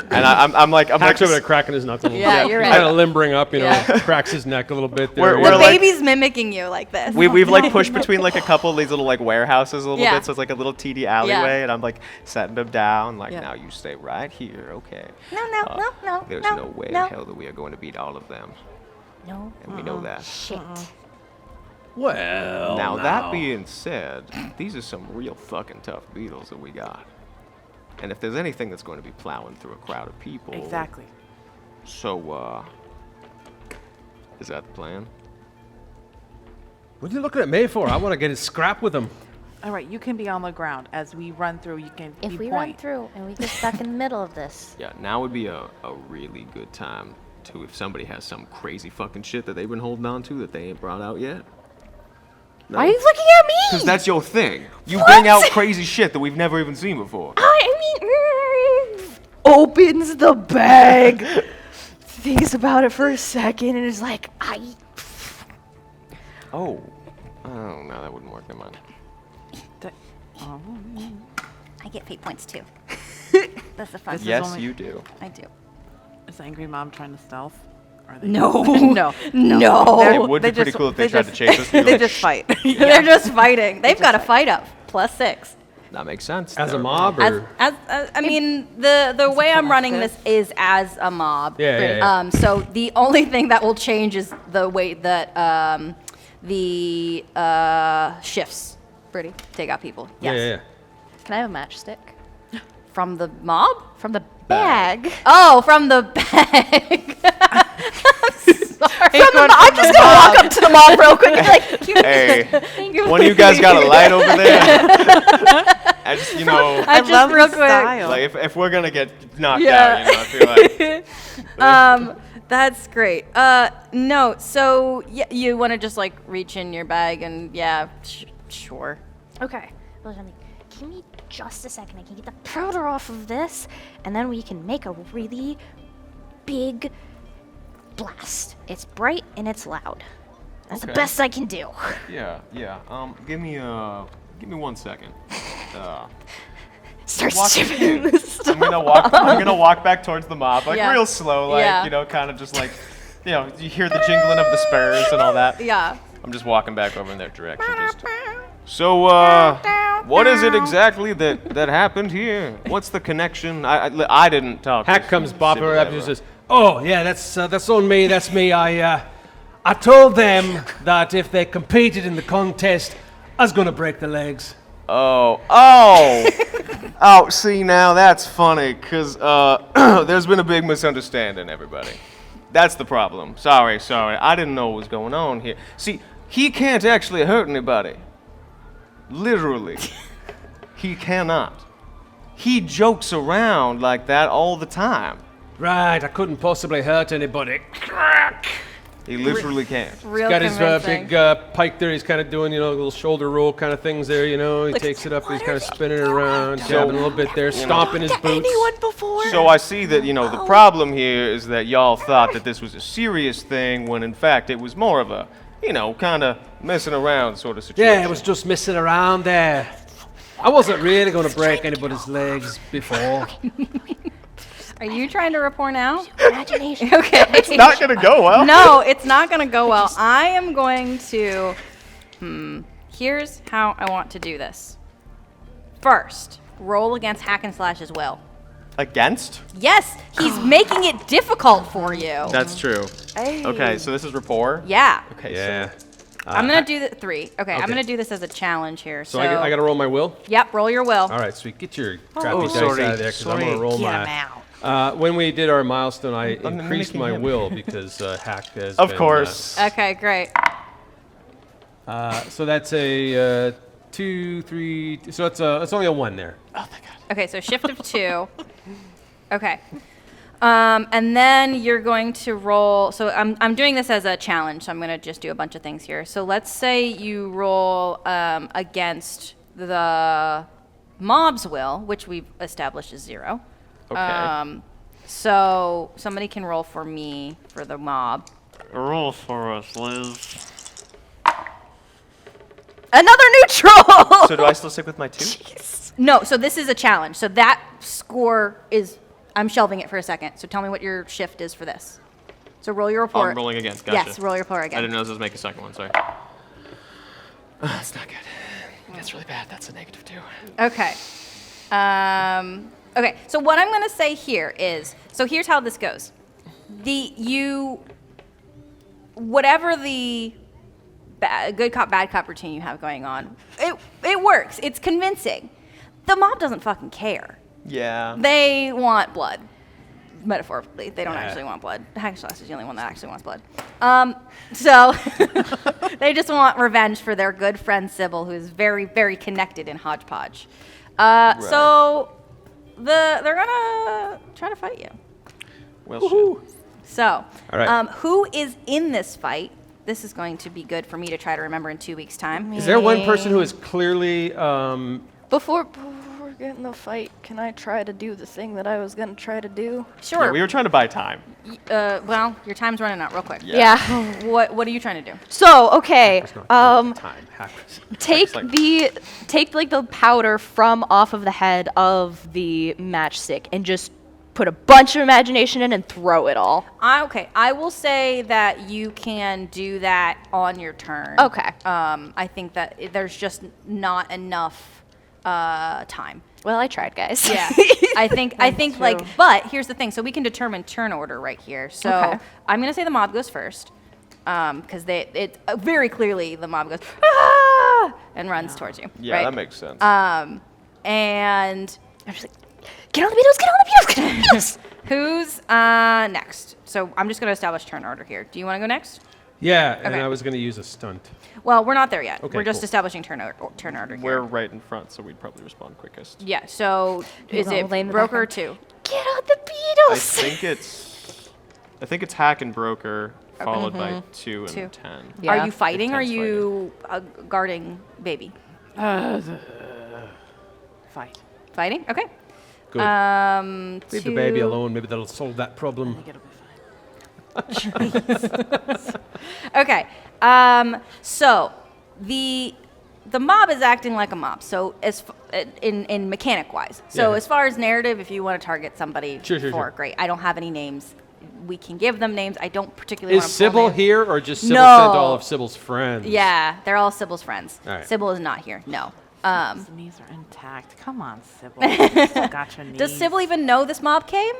And I'm like, Hacks over there cracking his knuckles. Yeah, you're right. Kind of limbering up, Yeah. cracks his neck a little bit there. We're The like- baby's mimicking you like this. we've like pushed between like a couple of these little like warehouses a little Yeah. bit, so it's like a little TD alleyway, and I'm like setting them down, like, now you stay right here, okay? No. There's no way in hell that we are going to beat all of them, No. and we know that. Shit. Well, Now that being said, these are some real fucking tough beetles that we got. And if there's anything that's going to be plowing through a crowd of people. Exactly. So, is that the plan? What are you looking at me for? I want to get a scrap with him. All right, you can be on the ground. As we run through, you can If you we run point. through and we get stuck in the middle of this, Yeah, now would be a really good time to, if somebody has some crazy fucking shit that they've been holding on to that they ain't brought out yet. No. why are you looking at me? Because that's your thing. You bring out crazy shit that we've never even seen before. I mean, Opens the bag. Thinks about it for a second and is like, Oh, no, that wouldn't work. Never mind. I get fate points too. That's the fun. This is Yes, only- you do. I do. Is Angry Mom trying to stealth? Are they No. No. No. It would be they pretty just- cool if they they tried to just- chase us. and They you're like, just fight. They're just fighting. They've got a fight up. +6. That makes sense. As a They're- mob, As, or as I mean, the way I'm running this is as a mob. Yeah, yeah, yeah. So the only thing that will change is the way that the shifts. Pretty take out people. Yes. yeah. can I have a matchstick? From the mob? From the bag. Oh, from the bag. Sorry. I'm just gonna walk up to the mom real quick and be like, Hey, one of you guys got a light over there? I just, I just love real the quick. style. like if we're gonna get knocked Yeah. out, I feel like. That's great. No, so you want to just like reach in your bag and sure. Okay. Well, give me just a second. I can get the powder off of this, and then we can make a really big blast. It's bright and it's loud. That's the Okay. best I can do. Yeah. Give me 1 second. Start Walk shipping in. this stuff. I'm gonna walk back towards the mob, like Yeah. real slow, like Yeah. kind of just like, You know, you hear the jingling of the spurs and all that. Yeah. I'm just walking back over in their direction. So, what is it exactly that happened here? What's the connection? I didn't talk. to Hack comes bopping Sybil up and ever. says, "Oh yeah, that's on me. That's me. I told them that if they competed in the contest, I was gonna break their legs." Oh, see now that's funny, because there's been a big misunderstanding, everybody. That's the problem. Sorry. I didn't know what was going on here. See, he can't actually hurt anybody. Literally. He cannot. He jokes around like that all the time. Right, I couldn't possibly hurt anybody. He literally can't. Real Got his convincing. big pike there. He's kind of doing, little shoulder roll kind of things there. He takes it up. He's kind of spinning it around, jabbing a little bit there, stomping his boots. So I see that, the problem here is that y'all thought that this was a serious thing when in fact it was more of a, kind of messing around sort of situation. Yeah, it was just messing around there. I wasn't really going to break anybody's legs before. Are you trying to report now? Imagination. Okay. It's not going to go well. No, it's not going to go well. I am going to. Here's how I want to do this. First, roll against Hack and Slash's will. Against? Yes, he's making it difficult for you. That's true. Okay, so this is rapport? Yeah. Okay, Yeah. I'm going to do the 3. Okay, I'm going to do this as a challenge here. So I got to roll my will? Yep, roll your will. All right, sweet. Get your crappy dice sorry, out of there because I'm going to roll Get 'em my... out. When we did our milestone, I I'm increased mimicking my him. will because Hack has Of been, course. Okay, great. So that's a 2, 3... So it's only a 1 there. Okay, so shift of 2. Okay. And then you're going to roll. So I'm doing this as a challenge, so I'm going to just do a bunch of things here. So let's say you roll against the mob's will, which we've established is 0. Okay. So somebody can roll for me for the mob. Roll for us, Liz. Another neutral! So do I still stick with my 2? No, so this is a challenge. So that score is, I'm shelving it for a second. So tell me what your shift is for this. So roll your Oh, report. I'm rolling against. Gotcha. Yes, roll your report I again. didn't know this was make a second one. Sorry. That's not good. That's really bad. That's a -2. Okay. Okay, so what I'm going to say here is, so here's how this goes. Whatever the good cop, bad cop routine you have going on, it works. It's convincing. The mob doesn't fucking care. Yeah. They want blood. Metaphorically, they don't actually want blood. Hack and Slash is the only one that actually wants blood. So they just want revenge for their good friend Sybil, who is very, very connected in Hodge Podge. So they're gonna try to fight you. Well, shit. So, All right. who is in this fight? This is going to be good for me to try to remember in 2 weeks' time. Is there one person who is clearly... Before we get in the fight, can I try to do the thing that I was going to try to do? Sure. Yeah, we were trying to buy time. Well, your time's running out real quick. Yeah. What are you trying to do? So, okay. time. Take like- the powder from off of the head of the matchstick and just put a bunch of imagination in and throw it all. Okay, I will say that you can do that on your turn. Okay. I think that there's just not enough time. Well, I tried, guys. Yeah, I think like, but here's the thing. So we can determine turn order right here. So Okay. I'm gonna say the mob goes first, because very clearly the mob goes ah! and runs towards you. Yeah, right? that makes sense. And I'm just like, get on the Beatles, get on the Beatles, get on the Beatles. who's next? So I'm just gonna establish turn order here. Do you want to go next? Yeah, and Okay. I was going to use a stunt. Well, we're not there yet. Okay, we're just cool. establishing turn order here. We're right in front, so we'd probably respond quickest. Yeah. So is on, it we'll lay in the broker or background. 2? Get on the I Beatles. think it's hack and broker followed by 2 and 2. 10. Yeah. Are you fighting or are Intense you guarding baby? Fight. Fighting? Okay. Good. Leave the baby alone. Maybe that'll solve that problem. It'll be fine. Okay. So the mob is acting like a mob. So in mechanic wise. So Yeah. as far as narrative, if you want to target somebody Sure. great. I don't have any names. we can give them names. I don't particularly Is want to pull Sybil names. here, or just Sybil No. sent all of Sybil's friends? Yeah, they're all Sybil's friends. All right. Sybil is not here. No. His knees are intact. Come on, Sybil. You still got your knees. Does Sybil even know this mob came?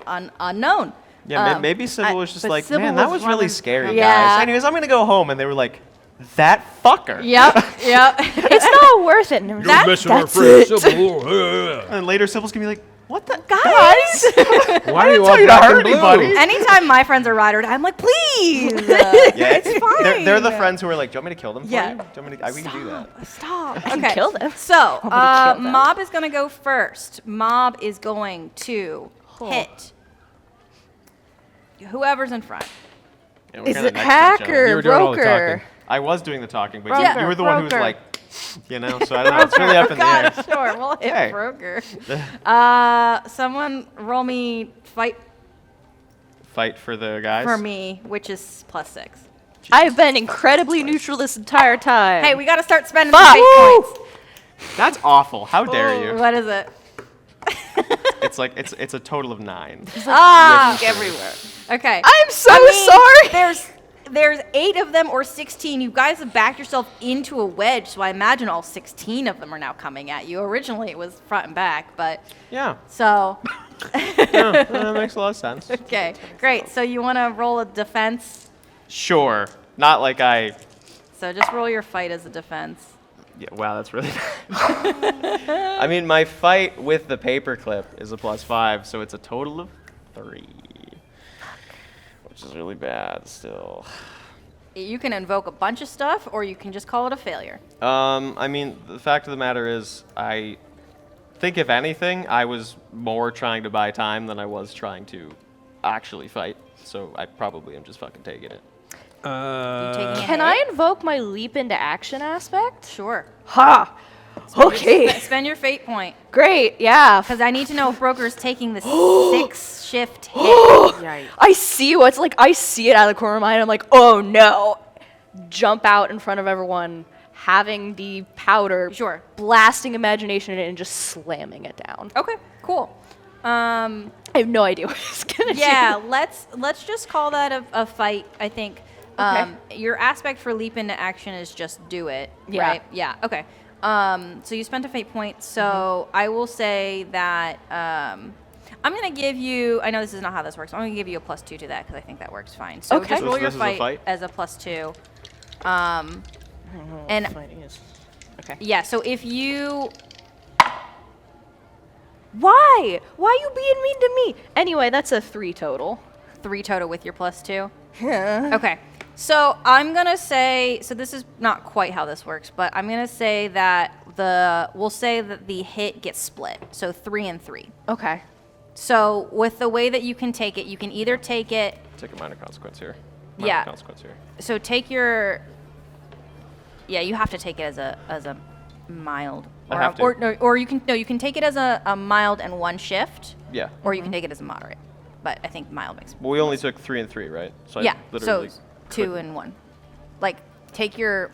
Unknown. Yeah, maybe Sybil was just but like, Sybil man, that was was really running- scary, Yeah. guys. Anyways, I'm gonna go home, and they were like, that fucker. Yep. Yep. It's not worth it. And That's And later, Sybil's gonna be like, what the guys. Why are you all tell you to black hurt and blue? anybody. Anytime my friends are ride or die, I'm like, please. Yeah, It's fine. They're the friends who are like, do you want me to kill them for Yeah. you? Do you want me to, we can do that. Stop. I can Okay. kill them. So, kill them. Mob is going to go first. Mob is going to hit whoever's in front. Yeah, we're Is kinda it next to each other. hacker, You were doing all the broker? talking. I was doing the talking, but Broker, you were the one who was broker. like, so I don't know. It's really up in the air. God, sure. We'll hit Hey. broker. Someone roll me fight Fight for the guys. for me, which is +6. I've been incredibly neutral this entire time. Hey, we got to start spending Fuck. some fate points. That's awful. How dare you? What is it? It's like it's a total of 9. Ah, everywhere. okay. I'm so I mean, sorry. There's 8 of them or 16. You guys have backed yourself into a wedge, so I imagine all 16 of them are now coming at you. Originally, it was front and back, but Yeah. so Yeah, that makes a lot of sense. okay, great. So you want to roll a defense? Sure. Not like I. So just roll your fight as a defense. Yeah, wow, that's really bad. I mean, my fight with the paperclip is a +5, so it's a total of 3. Which is really bad still. You can invoke a bunch of stuff, or you can just call it a failure. I mean, the fact of the matter is, I think if anything, I was more trying to buy time than I was trying to actually fight. So I probably am just fucking taking it. You taking a Can hit? I invoke my leap into action aspect? Sure. Ha! Okay. Spend your fate point, Great. Yeah. because I need to know if Broker is taking the 6 shift hit. Yikes. I see what's like. I see it out of the corner of my eye. I'm like, oh no! Jump out in front of everyone, having the powder, Sure. blasting imagination in it, and just slamming it down. Okay, cool. I have no idea what it's gonna Yeah, do. let's just call that a fight. I think. Your aspect for leap into action is just do it. Yeah. Right. Yeah. Okay. So you spent a fate point. So I will say that I'm gonna give you. I know this is not how this works. I'm gonna give you a +2 to that because I think that works fine. So Okay. just So roll this your is a fight, fight? as a +2. And Okay. yeah. So if you Why? Why you being mean to me? Anyway, that's a 3 total. 3 total with your +2. Okay. So I'm gonna say, so this is not quite how this works, but I'm gonna say that we'll say that the hit gets split. So 3 and 3. Okay. So with the way that you can take it, you can either take it, Take a minor consequence here. Yeah. Consequence here. so take your, yeah, you have to take it as a mild. I Or, have to. or, no, or you can take it as a mild and 1 shift, Yeah. or you can take it as a moderate. But I think mild makes Well, we only took 3 and 3, right? So yeah, I so literally 2 couldn't- and 1. Like take your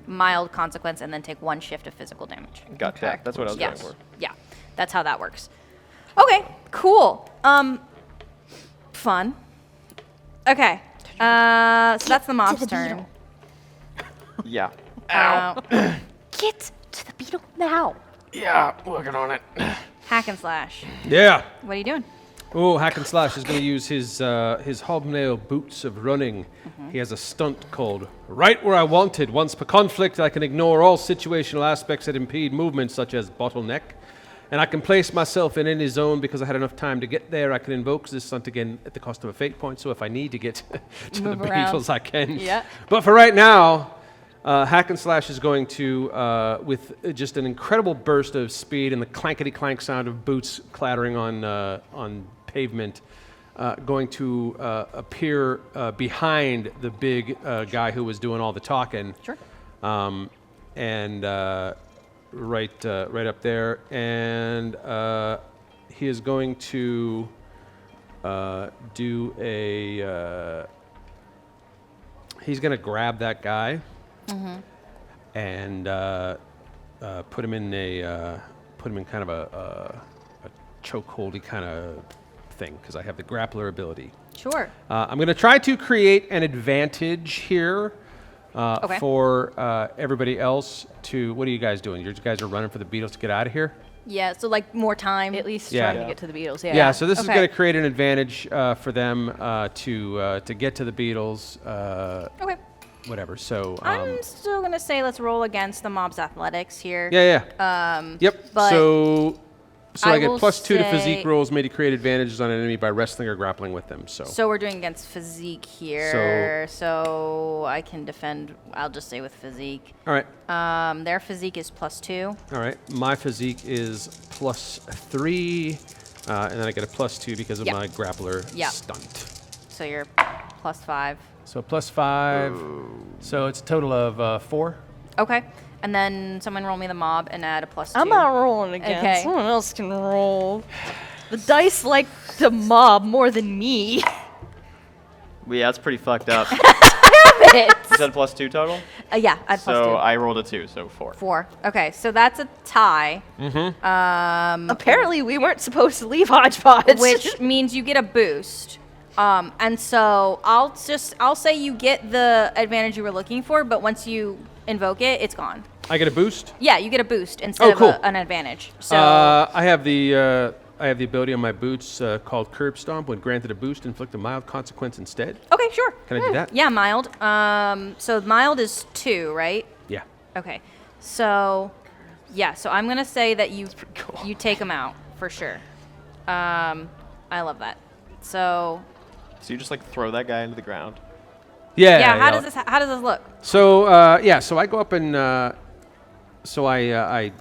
mild consequence and then take 1 shift of physical damage. Got that. That's what I was Yeah, going for. yeah, that's how that works. Okay, cool. Fun. Okay, so that's the mob's the turn. Yeah. Get to the beetle now. Yeah, working on it. Hack and slash. Yeah. What are you doing? Oh, Hack and Slash is going to use his hobnail boots of running. He has a stunt called Right Where I Wanted. Once per conflict, I can ignore all situational aspects that impede movement, such as bottleneck. And I can place myself in any zone because I had enough time to get there. I can invoke this stunt again at the cost of a fate point, so if I need to get to Move the around. Beatles, I can. Yeah. But for right now, Hack and Slash is going to, with just an incredible burst of speed and the clankety-clank sound of boots clattering on pavement, going to appear behind the big guy who was doing all the talking. Sure. And right up there, and he is going to do a. He's going to grab that guy and put him in kind of a chokeholdy kind of thing because I have the grappler ability. Sure. I'm going to try to create an advantage here Okay. for everybody else to. What are you guys doing? You guys are running for the beetles to get out of here? Yeah, so like more time. At least Yeah. trying to get to the Beatles. Yeah. Yeah, so this is Okay. going to create an advantage for them to get to the beetles, Okay. whatever. So, I'm still going to say let's roll against the mob's athletics here. yeah. Yep. but So I I get will +2 to say- physique rolls made to create advantages on an enemy by wrestling or grappling with them. So we're doing against physique here. So I can defend, I'll just say with physique. All right. Their physique is +2. All right. My physique is +3, and then I get a +2 because of Yep. my grappler Yep. stunt. So you're +5. So +5. So it's a total of 4. Okay. And then someone roll me the mob and add a +2. I'm not rolling again. Okay. Someone else can roll. The dice like the mob more than me. Yeah, that's pretty fucked up. it. You said +2 total? Yeah, add +2. So I rolled a 2, so 4. 4. Okay, so that's a tie. Apparently, we weren't supposed to leave Hodge Podge. Which means you get a boost. And so I'll say you get the advantage you were looking for, but once you invoke it, it's gone. I get a boost. Yeah, you get a boost instead cool. of an advantage. So I have the ability on my boots called Curb Stomp. When granted a boost, inflict a mild consequence instead. okay, sure. Can I do that? Yeah, mild. So mild is 2, right? Yeah. Okay. So yeah, so I'm gonna say that you take them out for sure. I love that. So So you just like throw that guy into the ground. yeah, how does this look? So so I go up and so I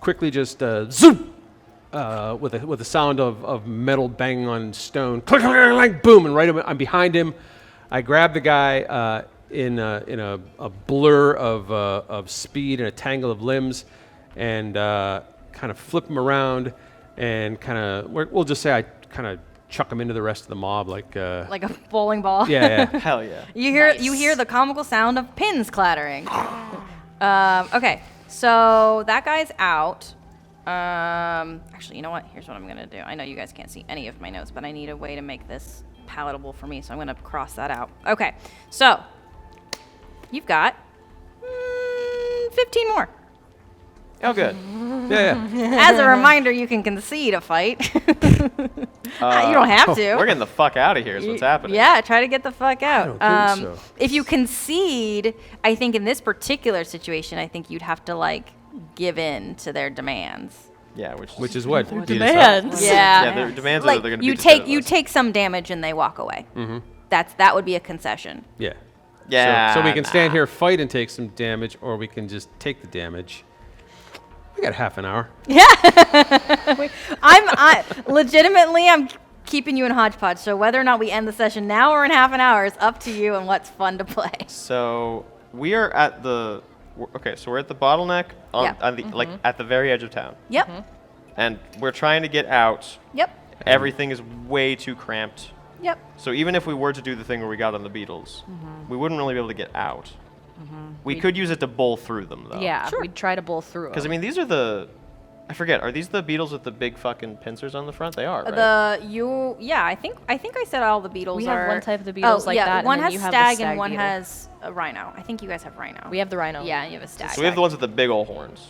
quickly just zoom with a sound of metal banging on stone, click, click, click, click, boom, and I'm behind him. I grab the guy in a blur of speed and a tangle of limbs, and kind of flip him around, and kind of we'll just say I kind of chuck him into the rest of the mob like Like a bowling ball. yeah. Hell yeah. You hear the comical sound of pins clattering. Okay, so that guy's out. Actually, you know what? Here's what I'm gonna do. I know you guys can't see any of my notes, but I need a way to make this palatable for me, so I'm gonna cross that out. Okay, so you've got 15 more. Oh, good. Yeah. As a reminder, you can concede a fight. You don't have to. We're getting the fuck out of here is what's happening. Yeah, try to get the fuck out. don't think so. If you concede, I think in this particular situation, I think you'd have to like give in to their demands. Yeah, Which is what? Beat us up. demands. Yeah. Yeah, their demands are Like that they're going to you beat the shit out take of you us. take some damage and they walk away. Mm-hmm. That would be a concession. Yeah. Yeah. So we can stand here, fight, and take some damage, or we can just take the damage. We got half an hour. I'm legitimately I'm keeping you in Hodge Podge. So whether or not we end the session now or in half an hour is up to you and what's fun to play. So we are at the so we're at the bottleneck on, Yeah. on the like at the very edge of town, Yep. and we're trying to get out. Yep. Everything is way too cramped. Yep. So even if we were to do the thing where we got on the Beatles, we wouldn't really be able to get out. We could use it to bowl through them though. Yeah, Sure. we'd try to bowl through Because I them. mean, these are I forget. Are these the Beatles with the big fucking pincers on the front? They are, right? I think I said all the Beatles We are. have one type of the Beatles oh, like yeah, that, and one then has you have the stag stag and one beetle. has a rhino. I think you guys have rhino. We have the rhino. Yeah, you have a stag. So we have the ones with the big old horns.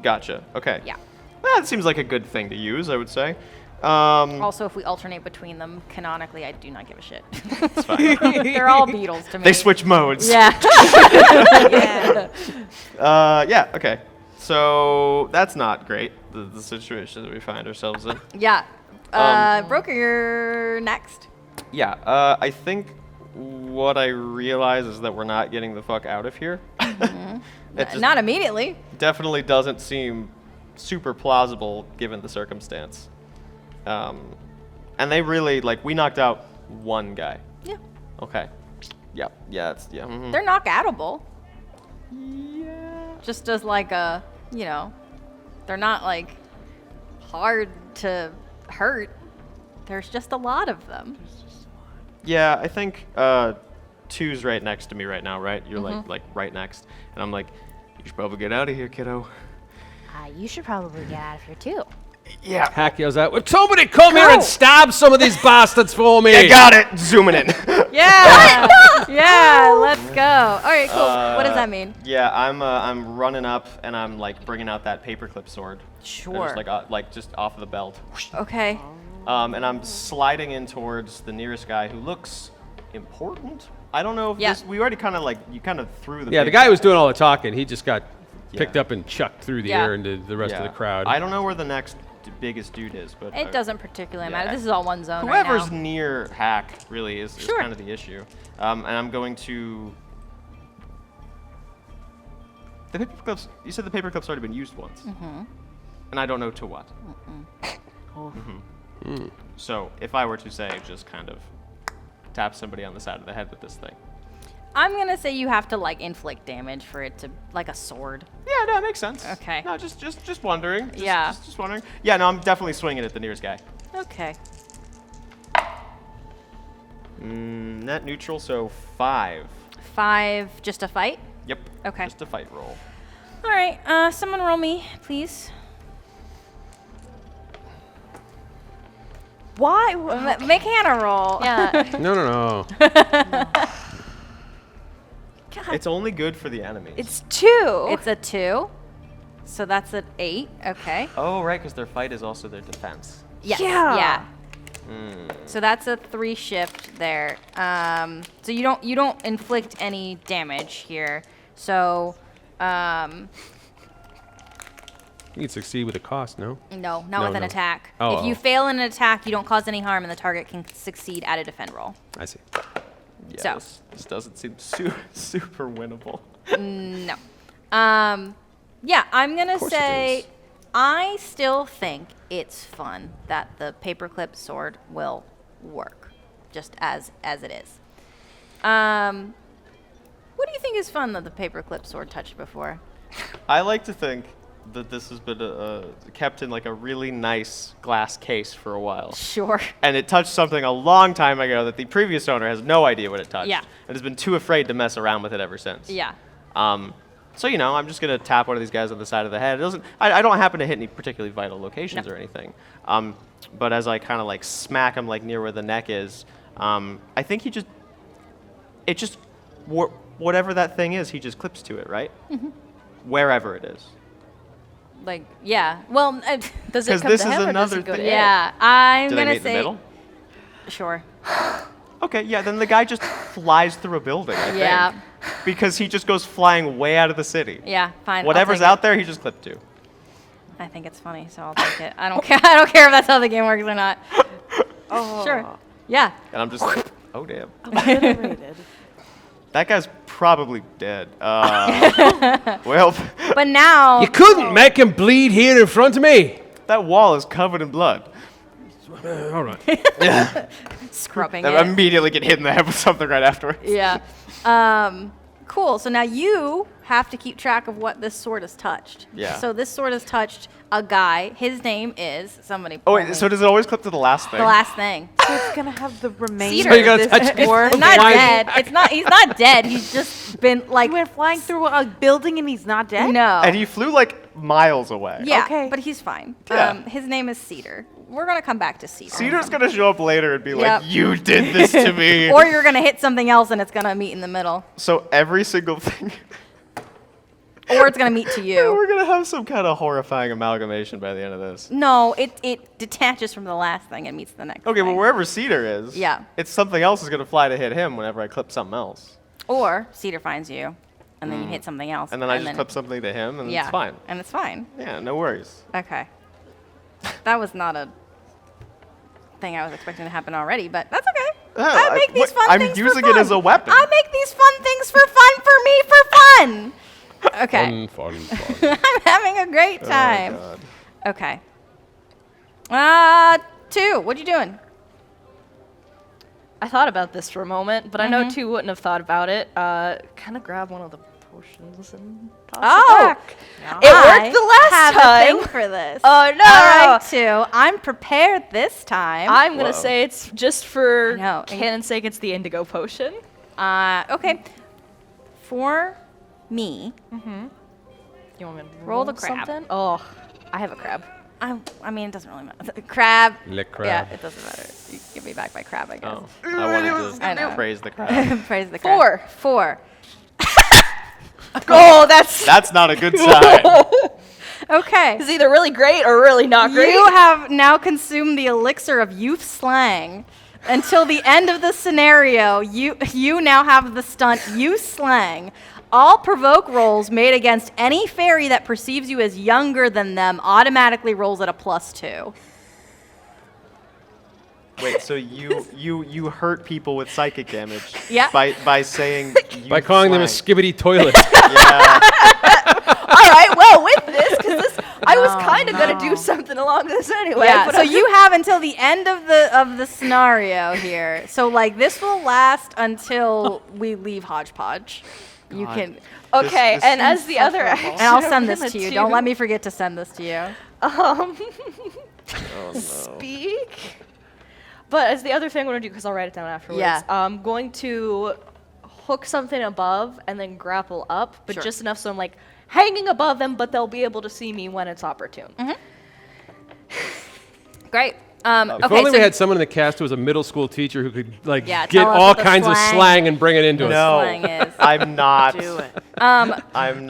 Gotcha. Okay. Yeah. Well, that seems like a good thing to use, I would say. Also, if we alternate between them, canonically, I do not give a shit. It's fine. They're all Beatles to me. They switch modes. Yeah. Yeah. Okay. So that's not great. The situation that we find ourselves in. Yeah. Broker, you're next. Yeah. I think what I realize is that we're not getting the fuck out of here. It just Not immediately. definitely doesn't seem super plausible given the circumstance. And they really we knocked out one guy. Yeah. Okay. Yep. Yeah. It's mhm. They're knock outable. Yeah. Just as like a, they're not like hard to hurt. There's just a lot of them. Yeah, I think two's right next to me right now, right? You're like right next, and I'm like, you should probably get out of here, kiddo. You should probably get out of here too. Yeah. Hack yells out, "Would somebody come here and stab some of these bastards for me?" I got it. Zooming in. Yeah. Yeah. Let's go. All right. Cool. What does that mean? Yeah, I'm running up and I'm like bringing out that paperclip sword. And Sure. just like just off of the belt. Okay. And I'm sliding in towards the nearest guy who looks important. I don't know if Yeah. this. We already kind of like you kind of threw the. Yeah, the big guy who was doing all the talking, he just got picked Yeah. up and chucked through the Yeah. air into the rest of the crowd. I don't know where the next biggest dude is, but It doesn't particularly matter. yeah. This is all one zone whoever's right now. near Hack really is Sure. kind of the issue. And I'm going to. The paperclips. You said the paperclip's already been used once. Mm-hmm. And I don't know to what. Mm-hmm. So if I were to say, just kind of tap somebody on the side of the head with this thing. I'm gonna say you have to like inflict damage for it to like a sword. Yeah, no, that makes sense. Okay. No, just wondering. Yeah. Just wondering. Yeah, no, I'm definitely swinging at the nearest guy. Okay. Net neutral, so 5. 5, just a fight. Yep. Okay. Just a fight roll. All right. Someone roll me, please. Why? Make Hannah roll. Yeah. No. It's only good for the enemies. It's 2. It's a 2. So that's an 8. Okay. Oh, right, because their fight is also their defense. Yes. Yeah. Yeah. So that's a 3 shift there. So you don't inflict any damage here. So You can succeed with a cost, no? no, not No, with an no. attack. Oh, If you oh. fail in an attack, you don't cause any harm, and the target can succeed at a defend roll. I see. Yeah, So. this doesn't seem super winnable. No. Yeah, I'm gonna course it say is. I still think it's fun that the paperclip sword will work, just as it is. What do you think is fun that the paperclip sword touched before? I like to think that this has been kept in like a really nice glass case for a while. Sure. And it touched something a long time ago that the previous owner has no idea what it touched. Yeah. And has been too afraid to mess around with it ever since. Yeah. So, I'm just going to tap one of these guys on the side of the head. It doesn't. I don't happen to hit any particularly vital locations No. or anything. But as I kind of like smack him like near where the neck is, I think whatever that thing is, he just clips to it, right? Mm-hmm. Wherever it is. Like, yeah. Well, Does it 'Cause come this to is him or does another he go to thing. it? yeah. I'm Do they gonna meet in the say. middle? Sure. Okay, yeah, then the guy just flies through a building, I Yeah. think. Because he just goes flying way out of the city. Yeah. Fine. I'll Whatever's take it. out there, he just clipped to. I think it's funny, so I'll take it. I don't care. I don't care if that's how the game works or not. Oh. Sure. Yeah. And I'm just like, oh, damn. Obliterated. That guy's probably dead. Well, But now. You couldn't make him bleed here in front of me. that wall is covered in blood. All right. Scrubbing I it. immediately get hit in the head with something right afterwards. Yeah. Cool. So now you have to keep track of what this sword has touched. Yeah. So this sword has touched a guy. His name is somebody. Oh, pull wait, me. so does it always clip to the last thing? the last thing. So it's gonna have the remainder Cedar. So you gotta of touch this war. It's not Flying dead. It's not. He's not dead. He's just been like. He went flying through a building and he's not dead? No. And he flew like miles away. Yeah. Okay. But he's fine. Yeah. His name is Cedar. We're gonna come back to Cedar. Cedar's gonna show up later and be Yep. like, you did this to me. Or you're gonna hit something else and it's gonna meet in the middle. So every single thing. Or it's gonna meet to you. We're gonna have some kind of horrifying amalgamation by the end of this. No, it detaches from the last thing and meets the next. Okay, thing. well, wherever Cedar is, Yeah. it's something else is gonna fly to hit him whenever I clip something else. Or Cedar finds you, and then you hit something else. And then I just clip something to him, and Yeah. it's fine. And it's fine. Yeah, no worries. Okay. That was not a thing I was expecting to happen already, but that's okay. Yeah, I make these fun I'm things for using fun. it as a weapon. I make these fun things for fun for me for fun. Okay. Fun. I'm having a great time. Oh, God. Okay. 2. What you doing? I thought about this for a moment, but I Mm-hmm. know 2 wouldn't have thought about it. Kind of grab one of the potions and toss Oh. it back. It worked the last have time. a thing for this. Oh no! All right, 2. I'm prepared this time. I'm gonna Whoa. say it's just for I know. canon's sake. It's the indigo potion. Okay. For me, You want me to Roll the crab. something? Oh, I have a crab. I mean, it doesn't really matter. Crab. Lick crab. Yeah, it doesn't matter. You can give me back my crab, I guess. Oh, I wanted I know. to praise the crowd. Praise the crab. 4. Oh, that's That's not a good sign. Okay. it's either really great or really not great. You have now consumed the elixir of youth slang. Until the end of the scenario, you now have the stunt youth slang. All provoke rolls made against any fairy that perceives you as younger than them automatically rolls at a +2. Wait, so you hurt people with psychic damage? Yeah. By saying By calling them a slang. skibbity toilet. Yeah. All right, well, with this, because I was kind of gonna do something along this anyway. Yeah, but so I'm you have until the end of the scenario here. So like this will last until we leave Hodge Podge. You God. can, okay, this and as the other insufferable. action, and I'll send I'm this gonna to you. do, Don't let me forget to send this to you. Oh, no. speak. But as the other thing I'm gonna do, because I'll write it down afterwards. Yeah. I'm going to hook something above and then grapple up, but Sure. just enough so I'm like hanging above them, but they'll be able to see me when it's opportune. Great. If Okay, only so we had someone in the cast who was a middle school teacher who could like Yeah, get tell us all what the kinds of slang- slang and bring it into us. No, slang is. I'm not. Do it. I'm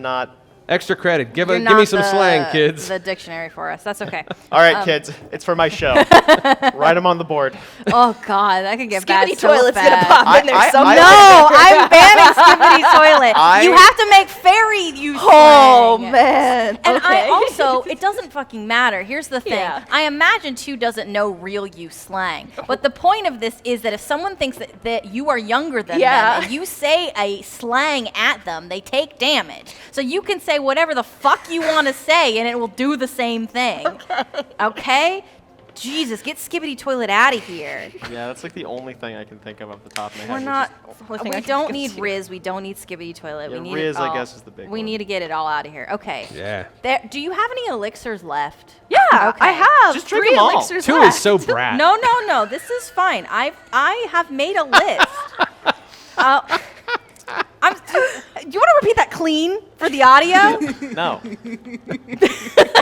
not. Extra credit. Give you're me not some slang, kids. The dictionary for us. That's okay. All right, kids, it's for my show. Write them on the board. Oh God, that could get bad. Skibbity So toilet's gonna bad. pop in there I- somewhere. No, I'm banning Skibbity Toilet. You have to make fairy use Oh slang. man. And okay. I also, it doesn't fucking matter. Here's the thing. Yeah. I imagine 2 doesn't know real use slang. But the point of this is that if someone thinks that you are younger than Yeah. them and you say a slang at them, they take damage. So you can say whatever the fuck you want to say and it will do the same thing. Okay? Jesus, get Skibbity Toilet out of here. Yeah, that's like the only thing I can think of off the top of my head. We're which not. only thing I We can don't think need of too. Riz. We don't need Skibbity Toilet. Yeah, we need Riz, it I all. guess, is the big We one. need to get it all out of here. Okay. Yeah. There. Do you have any elixirs left? Yeah, Okay. I have Just drink 3 them all. elixirs 2 left. is so brat. No. This is fine. I have made a list. Do you want to repeat that clean for the audio? No.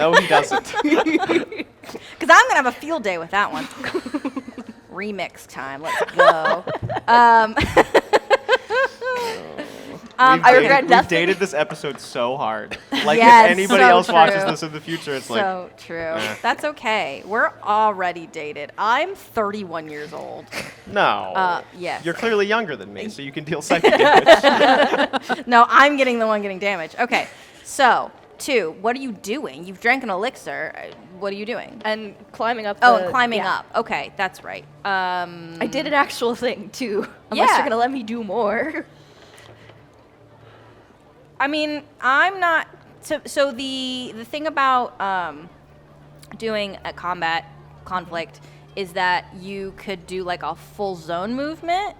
No, he doesn't. Because I'm gonna have a field day with that one. Remix time. Let's go. I regret We've nothing. dated this episode so hard. Like Yes, if anybody so else watches true. this in the future, it's like So true. That's okay. We're already dated. I'm 31 years old. no. Yes. You're clearly younger than me, so you can deal psychic damage. No, I'm getting the one getting damaged. Okay. So, 2, what are you doing? You've drank an elixir. What are you doing? And climbing up. Oh, the- and climbing yeah. up. Okay, that's right. I did an actual thing too. Unless Yeah. you're gonna let me do more. I mean, I'm not. So the thing about doing a combat conflict is that you could do like a full zone movement.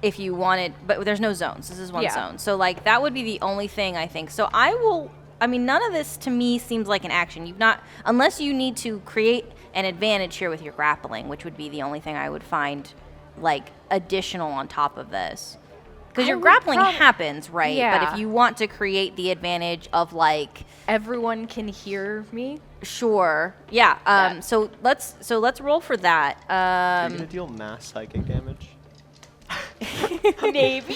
If you wanted, but there's no zones. This is one Yeah. zone. So like that would be the only thing I think. So I mean, none of this to me seems like an action. You've not, unless you need to create an advantage here with your grappling, which would be the only thing I would find like additional on top of this. Because your would grappling happens, right? But Yeah. if you want to create the advantage of like, Everyone can hear me. sure, yeah. That- So let's roll for that. Are you gonna deal mass psychic damage? Maybe.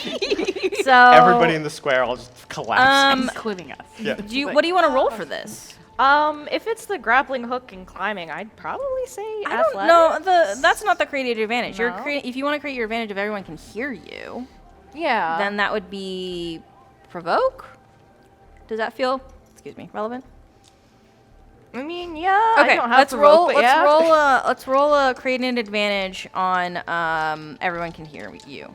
So Everybody in the square all just collapse. Including us. Yeah. what do you want to roll for this? If it's the grappling hook and climbing, I'd probably say I don't athletics. know. That's not the creative advantage. No? If you want to create your advantage of everyone can hear you, Yeah. then that would be provoke. Does that feel, excuse me, relevant? I mean, yeah. I Okay, don't have let's to roll. but Let's yeah. roll. Let's roll a create an advantage on everyone can hear you.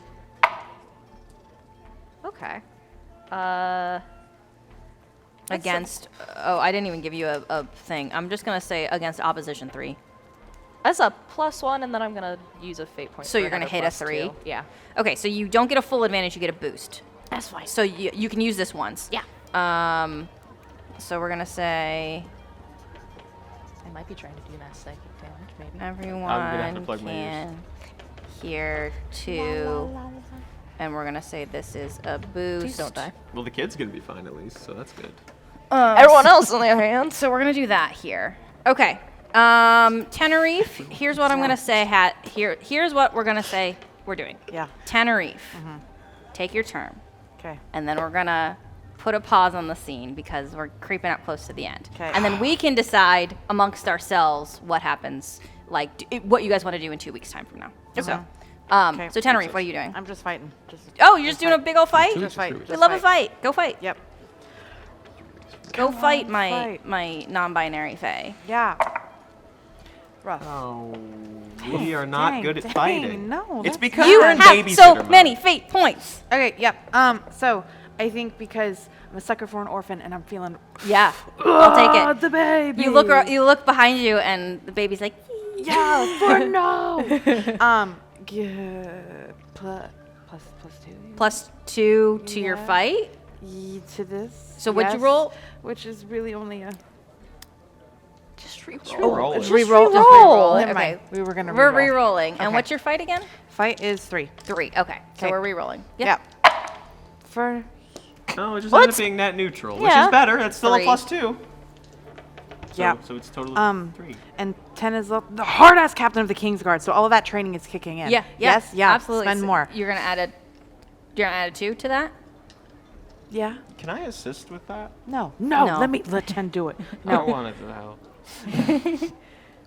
Okay. Against. Oh, I didn't even give you a thing. I'm just gonna say against opposition 3. That's a +1, and then I'm gonna use a fate point. So for you're gonna another hit a +2. 3? Yeah. Okay, so you don't get a full advantage. You get a boost. That's fine. So you can use this once. Yeah. So we're gonna say I might be trying to do mass psychic damage, maybe. everyone have to plug my ears. can hear 2, and we're gonna say this is a boost. Please don't die. Well, the kid's gonna be fine at least, so that's good. Everyone else, on the other hand. So we're gonna do that here. Okay. Tenerife. Here's what I'm gonna say. Here's what we're gonna say we're doing. Yeah. Tenerife. Take your turn, Okay. and then we're gonna put a pause on the scene because we're creeping up close to the end. 'Kay. And then we can decide amongst ourselves what happens, like what you guys want to do in 2 weeks' time from now. So, Okay. so Tenerife, what are you doing? I'm just fighting. Oh, you're just doing a big old fight? Just fight. We just love a fight. Go fight. Yep. Go fight on, my fight. my non-binary fae. Yeah. Rough. Oh, we are not dang, good at dang, fighting. no, It's that's because You we're in have babysitter so mode. many fate points. Okay. Yep. So I think because I'm a sucker for an orphan and I'm feeling. Yeah, I'll take it. The baby. You look behind you, and the baby's like, Yeah. For no. Plus 2. +2 to your Yeah. fight. To this. So what'd you yes, roll? Which is really only a. Just re-roll. Roll it. Just re-roll. Just re-roll it. Never Okay. mind. We were gonna. We're re-roll. re-rolling. And Okay. what's your fight again? Fight is 3. 3. Okay. So 'Kay. we're re-rolling. Yep. For. No, it just ended up being net neutral, which Yeah. is better. That's still 3. a +2. So, Yeah. So it's totally 3. And 10 is the hard-ass captain of the King's Guard, so all of that training is kicking in. Yeah. Yes. Yeah. Absolutely. Spend So more. You're gonna add a 2 to that. Yeah. Can I assist with that? No. No. Let 10 do it. I No. wanted to help.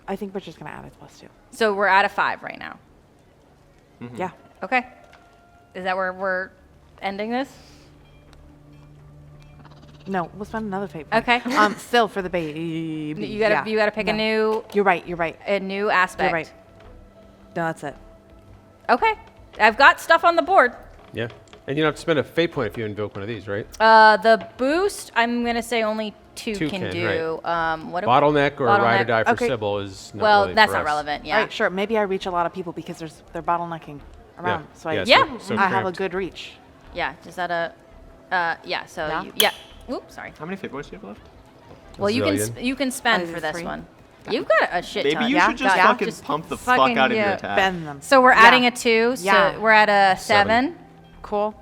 I think we're just gonna add it +2. So we're at a 5 right now. Yeah. Okay. Is that where we're ending this? No, we'll spend another fate point. Okay. Still for the baby. You gotta pick a new You're right. You're right. aspect. You're right. No, that's it. Okay. I've got stuff on the board. Yeah. And you don't have to spend a fate point if you invoke one of these, right? The boost, I'm gonna say only 2 Two can can, do. What Bottleneck or ride or Bottleneck. die for Okay. Sybil is not Well, really that's for not us. relevant. Yeah. All right. Sure. Maybe I reach a lot of people because they're bottlenecking around. So I yeah, Yeah. so I have a cramped. good reach. Yeah. Is that a? Yeah. So Yeah? yeah. Oops. Sorry. How many fate points do you have left? Well, you Zillion. you can spend is for it this 3? one. You've got a shit Maybe ton. you Yeah, should just yeah. fucking Just pump the fucking, fuck out of your yeah. attack. Bend them. So we're Yeah. adding a 2. So Yeah. we're at a 7. Cool.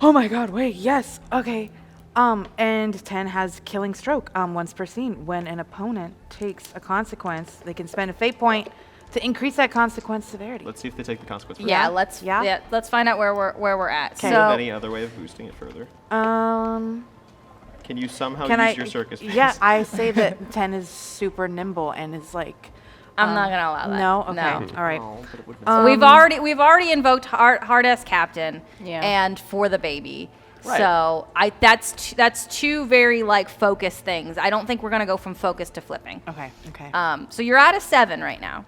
Oh my god, wait, yes. Okay. And 10 has killing stroke once per scene. When an opponent takes a consequence, they can spend a fate point to increase that consequence severity. Let's see if they take the consequence. Yeah. Yeah? Let's find out where we're at. Okay. Do you have So any other way of boosting it further? Can you somehow Can use I your circus? Yeah, face? I say that 10 is super nimble and is like I'm not gonna allow that. No? Okay. No. All right. Oh, but it would've been So we've already invoked hard ass captain Yeah. and for the baby. Right. So that's 2 very like focused things. I don't think we're gonna go from focus to flipping. Okay, okay. So you're at a 7 right now.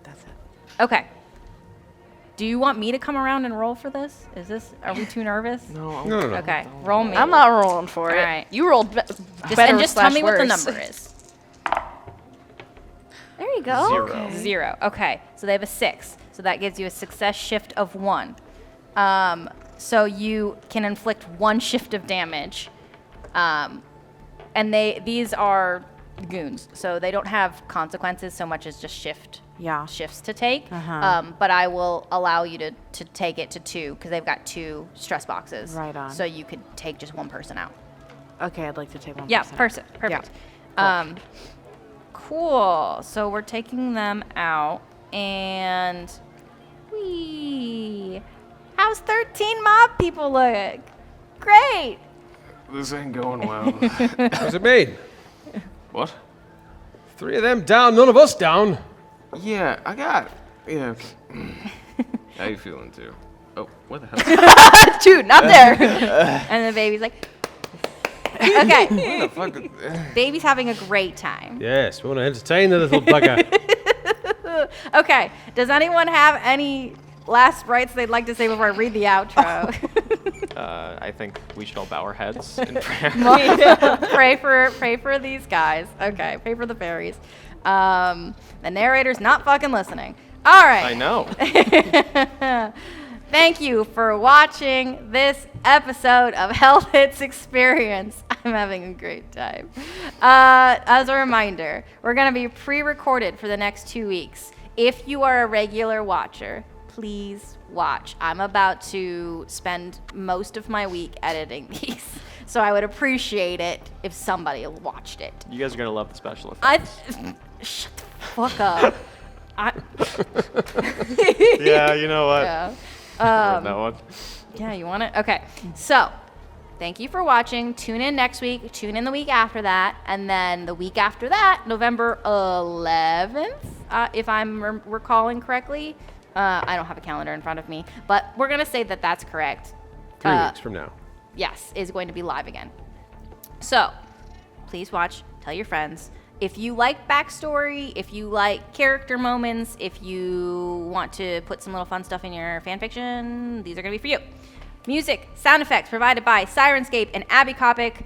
That's it. Okay. Do you want me to come around and roll for this? Are we too nervous? No, No. Okay, roll me. I'm not rolling for it. All right. You rolled better just tell me what the /worse. number is. There you go. 0. 0. Okay. So they have a 6. So that gives you a success shift of 1. So you can inflict 1 shift of damage. And these are goons, so they don't have consequences so much as just shifts to take. But I will allow you to take it to 2 because they've got 2 stress boxes. Right on. So you could take just 1 person out. Okay, I'd like to take 1%. Yeah, perfect. Cool. So we're taking them out, and how's 13 mob people look? Great. This ain't going well. How's it made? What? 3 of them down, none of us down. Yeah, I got. Yeah. Okay. How you feeling too? Oh, what the hell? Dude, not there. And the baby's like, okay. What the fuck? Baby's having a great time. Yes, we want to entertain the little bugger. Okay. Does anyone have any last rites they'd like to say before I read the outro? I think we should all bow our heads in prayer. pray for these guys. Okay. Pray for the fairies. The narrator's not fucking listening. All right. I know. Thank you for watching this episode of Hell Hits Experience. I'm having a great time. As a reminder, we're going to be pre-recorded for the next 2 weeks. If you are a regular watcher, please watch. I'm about to spend most of my week editing these. So I would appreciate it if somebody watched it. You guys are gonna love the special effects. Shut the fuck up. Yeah, you know what? Yeah. I heard that one. Yeah, you want it? Okay. So, thank you for watching. Tune in next week. Tune in the week after that. And then the week after that, November 11th, if I'm recalling correctly. I don't have a calendar in front of me, but we're going to say that that's correct. 3 weeks from now. Yes, is going to be live again. So, please watch. Tell your friends. If you like backstory, if you like character moments, if you want to put some little fun stuff in your fan fiction, these are going to be for you. Music, sound effects provided by Sirenscape and Abby Kopic.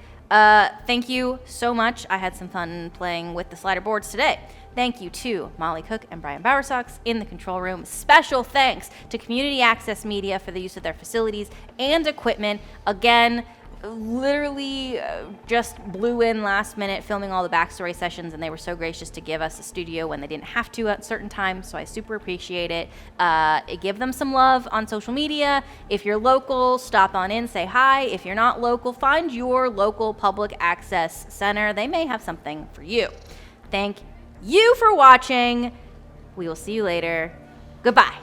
Thank you so much. I had some fun playing with the slider boards today. Thank you to Molly Cook and Brian Bowersox in the control room. Special thanks to Community Access Media for the use of their facilities and equipment. Again, literally just blew in last minute filming all the backstory sessions, and they were so gracious to give us a studio when they didn't have to at certain times, so I super appreciate it. Give them some love on social media. If you're local, stop on in, say hi. If you're not local, find your local public access center. They may have something for you. Thank you for watching. We will see you later. Goodbye.